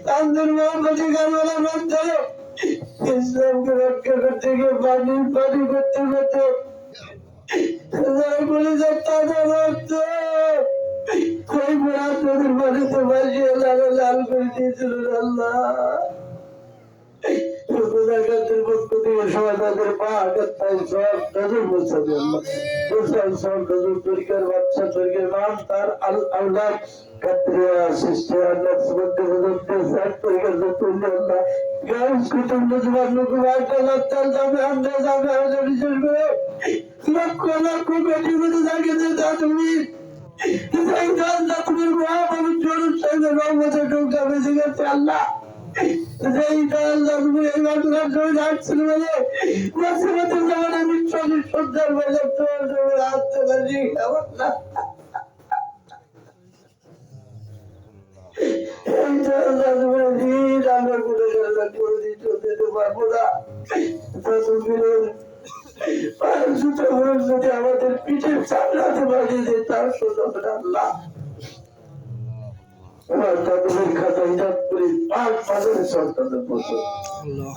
তাদের মহব্বতে গানওয়ালা মধ্যে ইসলামকে রক্ষা করতে গিয়ে পানি পানি করতে করতে বলে যাচ্ছে রক্ত ওই বুড়া তোদের বাড়িতে বাসিয়ে লাল লাল করে দিয়েছিল আল্লাহ গুণাগাতের পক্ষ থেকে সবাই তাদের পা আঘাত সব তাদের বসাবে আল্লাহ সব তাদের তরিকার বাচ্চা তরিকার নাম তার আল্লাহ কাতরিয়া সৃষ্টি আল্লাহ সুবহানাহু ওয়া তাআলা তরিকার যত আল্লাহ গাছ কুতুব নজমান নকুবার তালাত্তাল যাবে আমরা যাবে আমাদের বিশেষ করে লক্ষ লক্ষ কোটি কোটি জায়গা যেতে তুমি এই আল্লাহ তুমি মহাপবিত্র অনুষ্ঠানে রহমতের ঢোকা বেঁচে গেছে আল্লাহ এই আল্লাহ তুমি এই ঘটনার জন্য যাচ্ছিল বলে মুসিবতের জামানে মিত্রের সর্দার বলে তোমার জন্য আসতে পারি আমার না আমাদের পিঠের চামড়াতে বাজিয়ে দিয়ে তার সোজা আল্লাহ তাদের খাতায় হিসাব করে 5 মাসের সন্তানের বছর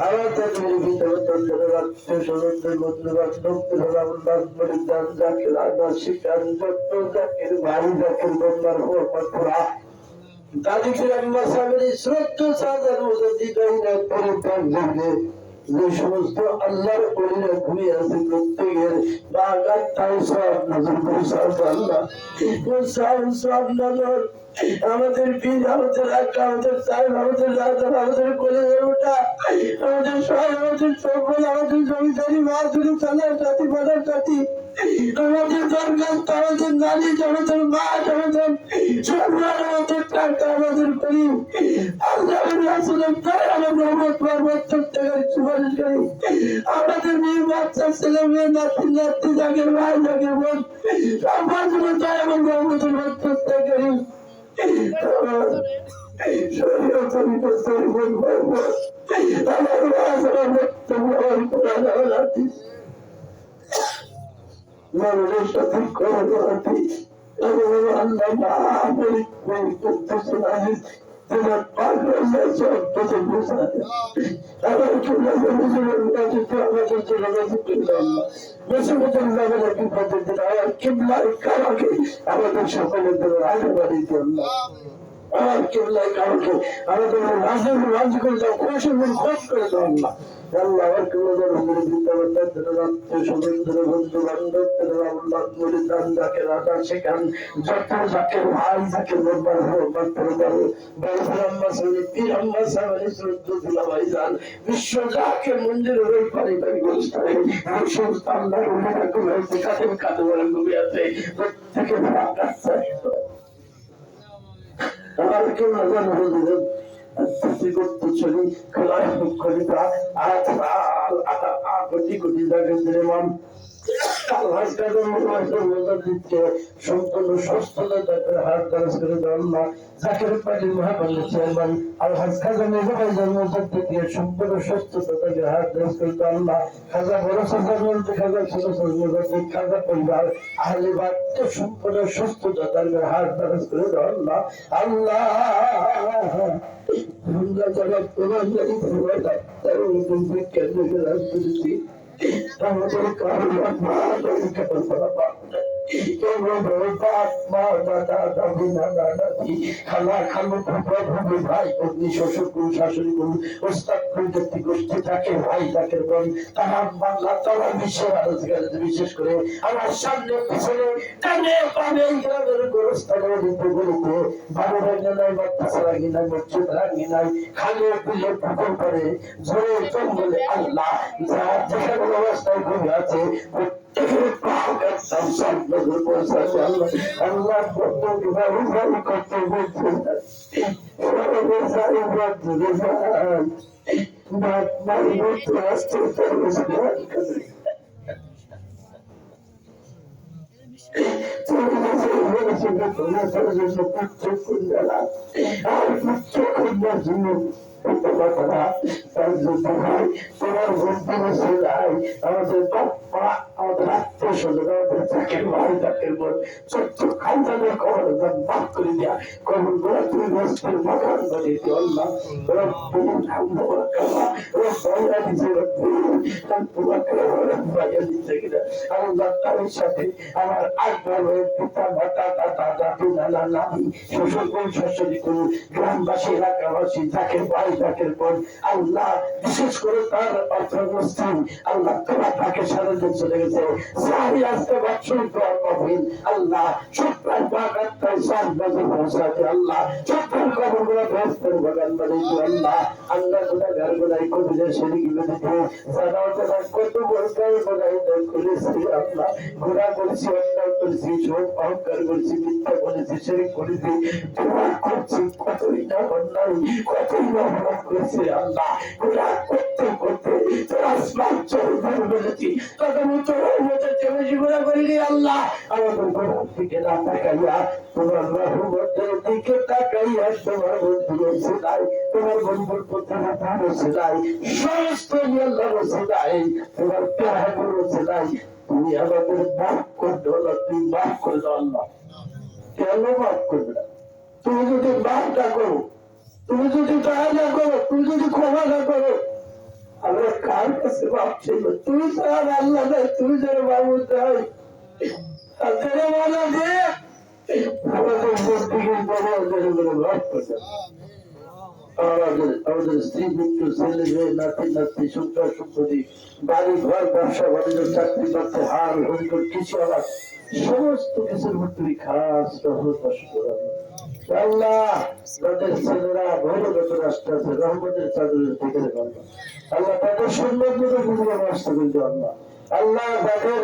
আবার তাদের ভিতরে তাদের আত্মীয়-স্বজনদের বন্ধুবান্ধব লোকদের আল্লাহ পরিত্রাণ জাকির আল্লাহ শিকার যত্ন জাকির ভাই জাকির বন্দার হওয়া তাদেরকে আল্লাহ সামনে শ্রদ্ধা সাধার মুজাদ্দিদাইনা পরিত্রাণ জাগে যে সমস্ত আল্লাহর ওলিরা ঘুমিয়ে আছে প্রত্যেকের বাগাত তাই সব নজর করে সব আল্লাহ সব নজর আমাদের বীর আমাদের আকা আমাদের সাহেব আমাদের রাজা আমাদের কলেজের ওটা আমাদের সব আমাদের সকল আমাদের জমিদারি মাহাজুরি চালার জাতি বাজার জাতি আমাদের দরখাস্ত আমাদের নারী আমাদের মাঠ আমাদের সম্মান আমাদের টাকা আমাদের করি আল্লাহ রাসূলের দয়া আমাদের রহমত বরকত প্রত্যেকের সুপারিশ করি আমাদের মেয়ে বাচ্চা ছেলে মেয়ে নাতি নাতি জাগের ভাই জাগের বোন সবার জন্য দয়া এবং রহমতের বরকত করি মানুষের সাথে তোমার পাগল আমাদের সকলের আগে বাড়িতে আমার কেবলায় কাউকে আমাদের রাজি করে দাও খুশি খোঁজ করে দাও আল্লাহ আল্লাহ আমার কেবলাদের আমাদের বিদ্যালয় আত্মীয়-স্বজন বন্ধু বান্ধব আল্লাহ দান যাকে রাজা সেখান যত যাকে ভাই যাকে বলবার হোক বিশ্ব যাকে মন্দিরের ওই পারিবারিক অবস্থায় সমস্ত আল্লাহর কাছে কাছে বলে ঘুমিয়ে আছে প্রত্যেকে আমার কেউ নজর বললেন করতে চলি খেলায় খলিফা কোটি কোটি জায়গায় মান সম্পূর্ণ সুস্থতা হাত খরচ করে আল্লাহ জাকির পার্টির মহাপল্লী চেয়ারম্যান আর হাজ খাজা মেজবাই জন্মপদ থেকে সম্পূর্ণ সুস্থতা তাকে হাত খরচ করে আল্লাহ খাজা বড় সাজার মধ্যে খাজা ছোট ছোট খাজা পরিবার আহলে বাড়িতে সম্পূর্ণ সুস্থতা তাকে হাত খরচ করে আল্লাহ আল্লাহ আমরা যারা প্রমাণ জানি তার কেন্দ্রকে রাজনীতি আমাদের কারণ ভাই অগ্নি শ্বশুর কোন শাশুড়ি কোন ওস্তাদ কোন ব্যক্তি গোষ্ঠী থাকে ভাই তাকে তাহার বাংলা তলা বিশ্বের আলোচনা বিশেষ করে আমার সামনে পিছনে কানে পাবে এই গ্রামের গোরস্থানের বলিতে ভালো রাখি নাই বাচ্চা রাখি নাই মসজিদ রাখি নাই খালে পুলে পুকুর করে ঝরে জঙ্গলে আল্লাহ যা যেখানে অবস্থায় ঘুরে আছে আল্লাহ করতে বাপ মার মতো আসতে আমাদের বাপ্পা আমাদের আত্মীয় স্বজন আমাদের চাকের ভাই চাকের বোন ছোট্ট খাইজানের খবর বাদ করে দেয়া কখন গোড়া তুই বস্তের বাগান বানিয়ে দিও আল্লাহ ওরা বহু ঠান্ডা ওরা কামা ওরা বাইরা দিচ্ছে ওরা বাইরে দিচ্ছে কিনা আল্লাহ তাদের সাথে আমার আকবর পিতা মাতা দাদা দাদু নানা নানি শ্বশুর বোন শাশুড়ি করুন গ্রামবাসী এলাকাবাসী যাকের ভাই যাকের বোন আল্লাহ বিশেষ করে তার অর্থবস্থান আল্লাহ তোমার তাকে সারাদিন চলে গেছে সারি আজকে বাৎসরিক দোয়া মাহফিল আল্লাহ সত্তর বাগাত্তর 7 বছর পৌঁছাতে আল্লাহ সত্তর কবরগুলো বেহেশতের বাগান বানিয়ে দিও আল্লাহ আল্লাহ গুনাহগার গুনাহ কবিরা শিরক বিদআত জানাওয়াতে কত বড়কাই বলাই করেছি আল্লাহ গুনাহ করেছি অন্যায় করেছি সব অহংকার করেছি মিথ্যা বলেছি শিরক করেছি দোয়া করছি কতই না অন্যায় কতই না অপরাধ করেছি আল্লাহ গুনাহ করতে করতে তোর আসমান চলে বলেছি তখন তোর মতো বেশি গুনাহ করিনি আল্লাহ আমাদের গুনাহ থেকে না তাকাইয়া তোমার রহমতের দিকে তাকাইয়া তোমার বন্ধুর সেলাই তোমার বন্ধুর প্রতিভা ভালো সেলাই সমস্ত আল্লাহ সেলাই তোমার প্যারাগুলো সেলাই তুমি আমাদের মাফ করতে হলো তুমি মাফ করে দাও আল্লাহ কেন মাফ করবে না তুমি যদি মাফ না করো তুমি যদি দয়া না করো তুমি যদি ক্ষমা না করো আমরা কার কাছে মাফ ছিল তুমি স্যার আল্লাহ নাই তুমি যেন মাহবুদ নাই আর যেন মানা দিয়ে আমাদের বন্ধুকে বড় মাফ করতে আমাদের স্ত্রী পুত্র ছেলে মেয়ে নাতি নাতি সন্তান সম্পত্তি বাড়ি ঘর ব্যবসা বাণিজ্য চাকরি বাকরি হার হরিকর কিছু আমার সমস্ত কিছুর মধ্যে খাস আল্লাহ তাদের ছেলেরা ভৈরবের রাস্তা আছে রহমতের চাদরের থেকে আল্লাহ তাদের সুন্দর ব্যবস্থা করতে আল্লাহ আল্লাহ তাদের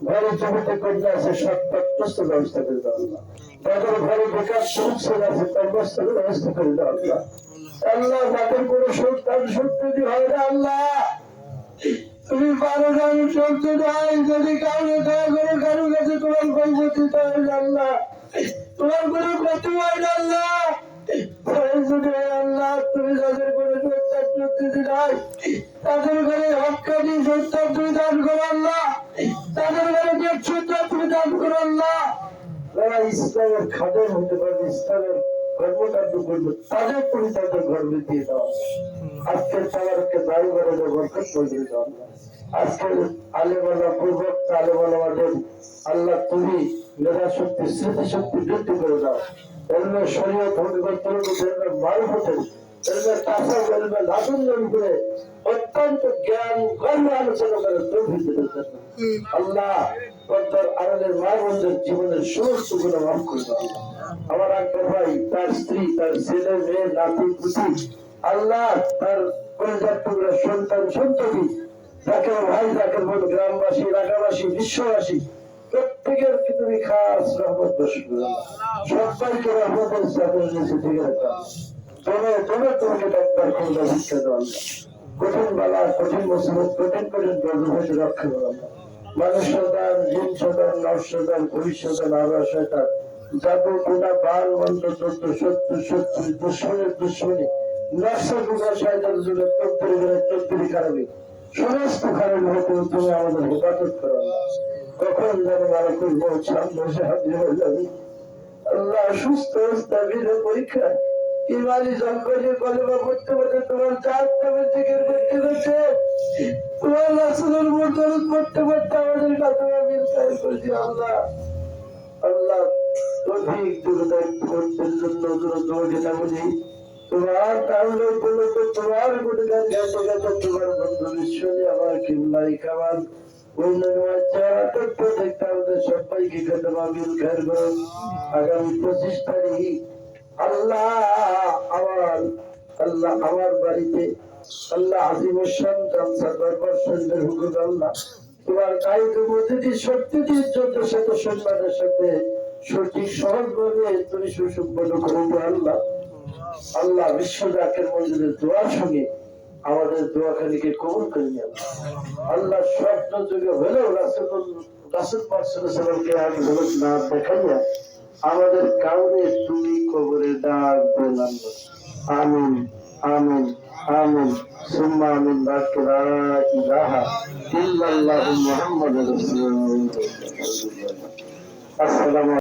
ঘরে জমিতে কন্যা আছে সব প্রত্যস্ত ব্যবস্থা করে দেওয়া আল্লাহ তাদের ঘরে বেকার ছেলে আছে কর্মস্থলের ব্যবস্থা করে দেওয়া আল্লাহ আল্লাহ তাদের কোন সন্তান সন্ততি হয় না আল্লাহ তুমি পারো না সত্যি নাই যদি কারো কারো কাছে তোমার সম্পত্তি আল্লাহ তোমার কোনো ক্ষতি হয় না আল্লাহ আল্লাহ তুমি যাদের কোনো সন্তান সন্ততি নাই তাদের ঘরে হকানি সন্তান তুমি দান করো আল্লাহ তাদের ঘরে যে সন্তান তুমি দান করো আল্লাহ তারা ইসলামের খাদের হতে পারে ইসলামের কর্মকাণ্ড করবে তাদের তুমি তাদের গর্বে দিয়ে দাও আজকের সবারকে দায়ী করে বরকত করে দাও আজকের আলেমালা পূর্বক আলেমালাদের আল্লাহ তুমি মেধা শক্তি স্মৃতি শক্তি বৃদ্ধি করে দাও এলমে শরীয়ত পরিবর্তন এলমে মারফতের এলমে টাকা এলমে লাগুন করে অত্যন্ত জ্ঞান গর্ব আলোচনা করে তৌফিক দিতে আল্লাহ পর্দার আড়ালের মা বোনদের জীবনের সমস্ত গুলো মাফ করে দাও আমার আকবর ভাই তার স্ত্রী তার ছেলে মেয়ে নাতি পুতি আল্লাহ তার পরিবার টুকরা সন্তান সন্ততি যাকে ভাই যাকে বোন গ্রামবাসী এলাকাবাসী বিশ্ববাসী প্রত্যেকের তুমি খাস রহমত বসে সবাইকে রহমতের চাদর নিচে থেকে রাখলাম তোমার তোমাকে ডাক্তার ক্ষমতা শিক্ষা দেওয়া কঠিন বালা কঠিন মুসিবত কঠিন কঠিন গর্ব হতে রক্ষা করলাম মানুষ সন্তান জিন সন্তান নর সন্তান ভবিষ্যৎ আবার শয়তান জাদু গুণা বাল মন্দ তত্ত্ব সত্য সত্যি দুশ্মনের দুশ্মনী নকশা গুণা শয়তান যুগে তত্ত্বরি খারাপি সমস্ত খারাপ হতে তুমি আমাদের হেফাজত করো কখন যেন মালিকুল মৌত সামনে এসে হাজির হয়ে যাবে আল্লাহ সুস্থ অবস্থা পরীক্ষা ইমানি জঙ্গলে কলেমা পড়তে পড়তে তোমার চার নামে জিকির করতে করতে তোমার রাসূলের মুরতাদ পড়তে পড়তে আমাদের কাছে আমিন সাহেব করেছি আল্লাহ আল্লাহ তৌফিক দায়িত্ব করতের জন্য তোমাকে না বুঝি তোমার তাহলে বলো তো তোমার গুণগান গাইতে গাইতে তোমার বন্ধু বিশ্বনে আমার কিবলাই খাবার সবাইকে আগামী 25 তারিখ আল্লাহ আমার বাড়িতে আল্লাহ আজিমুসান জালসা দরবার শরীফের হুকুম আল্লাহ তোমার কায়দে মধ্যে শক্তি দিয়ে সাথে সম্মানের সাথে সঠিক সহজভাবে তুমি সুসম্পন্ন করে আল্লাহ আল্লাহ বিশ্ব জাকের মন্দিরের দোয়ার সঙ্গে আমাদের দোয়াখানিকে কবুল করে নেন আল্লাহ। স্বপ্ন যুগে হলেও রাসূল পাক সাল্লাল্লাহু আলাইহি ওয়াসাল্লামকে এক ঝলক না দেখাইয়া আমাদের কাউরে তুমি কবরে ডাক দেন আল্লাহ। আমিন আমিন আমিন সুম্মা আমিন। লা ইলাহা ইল্লাল্লাহু মুহাম্মাদুর রাসূলুল্লাহ। আসসালামু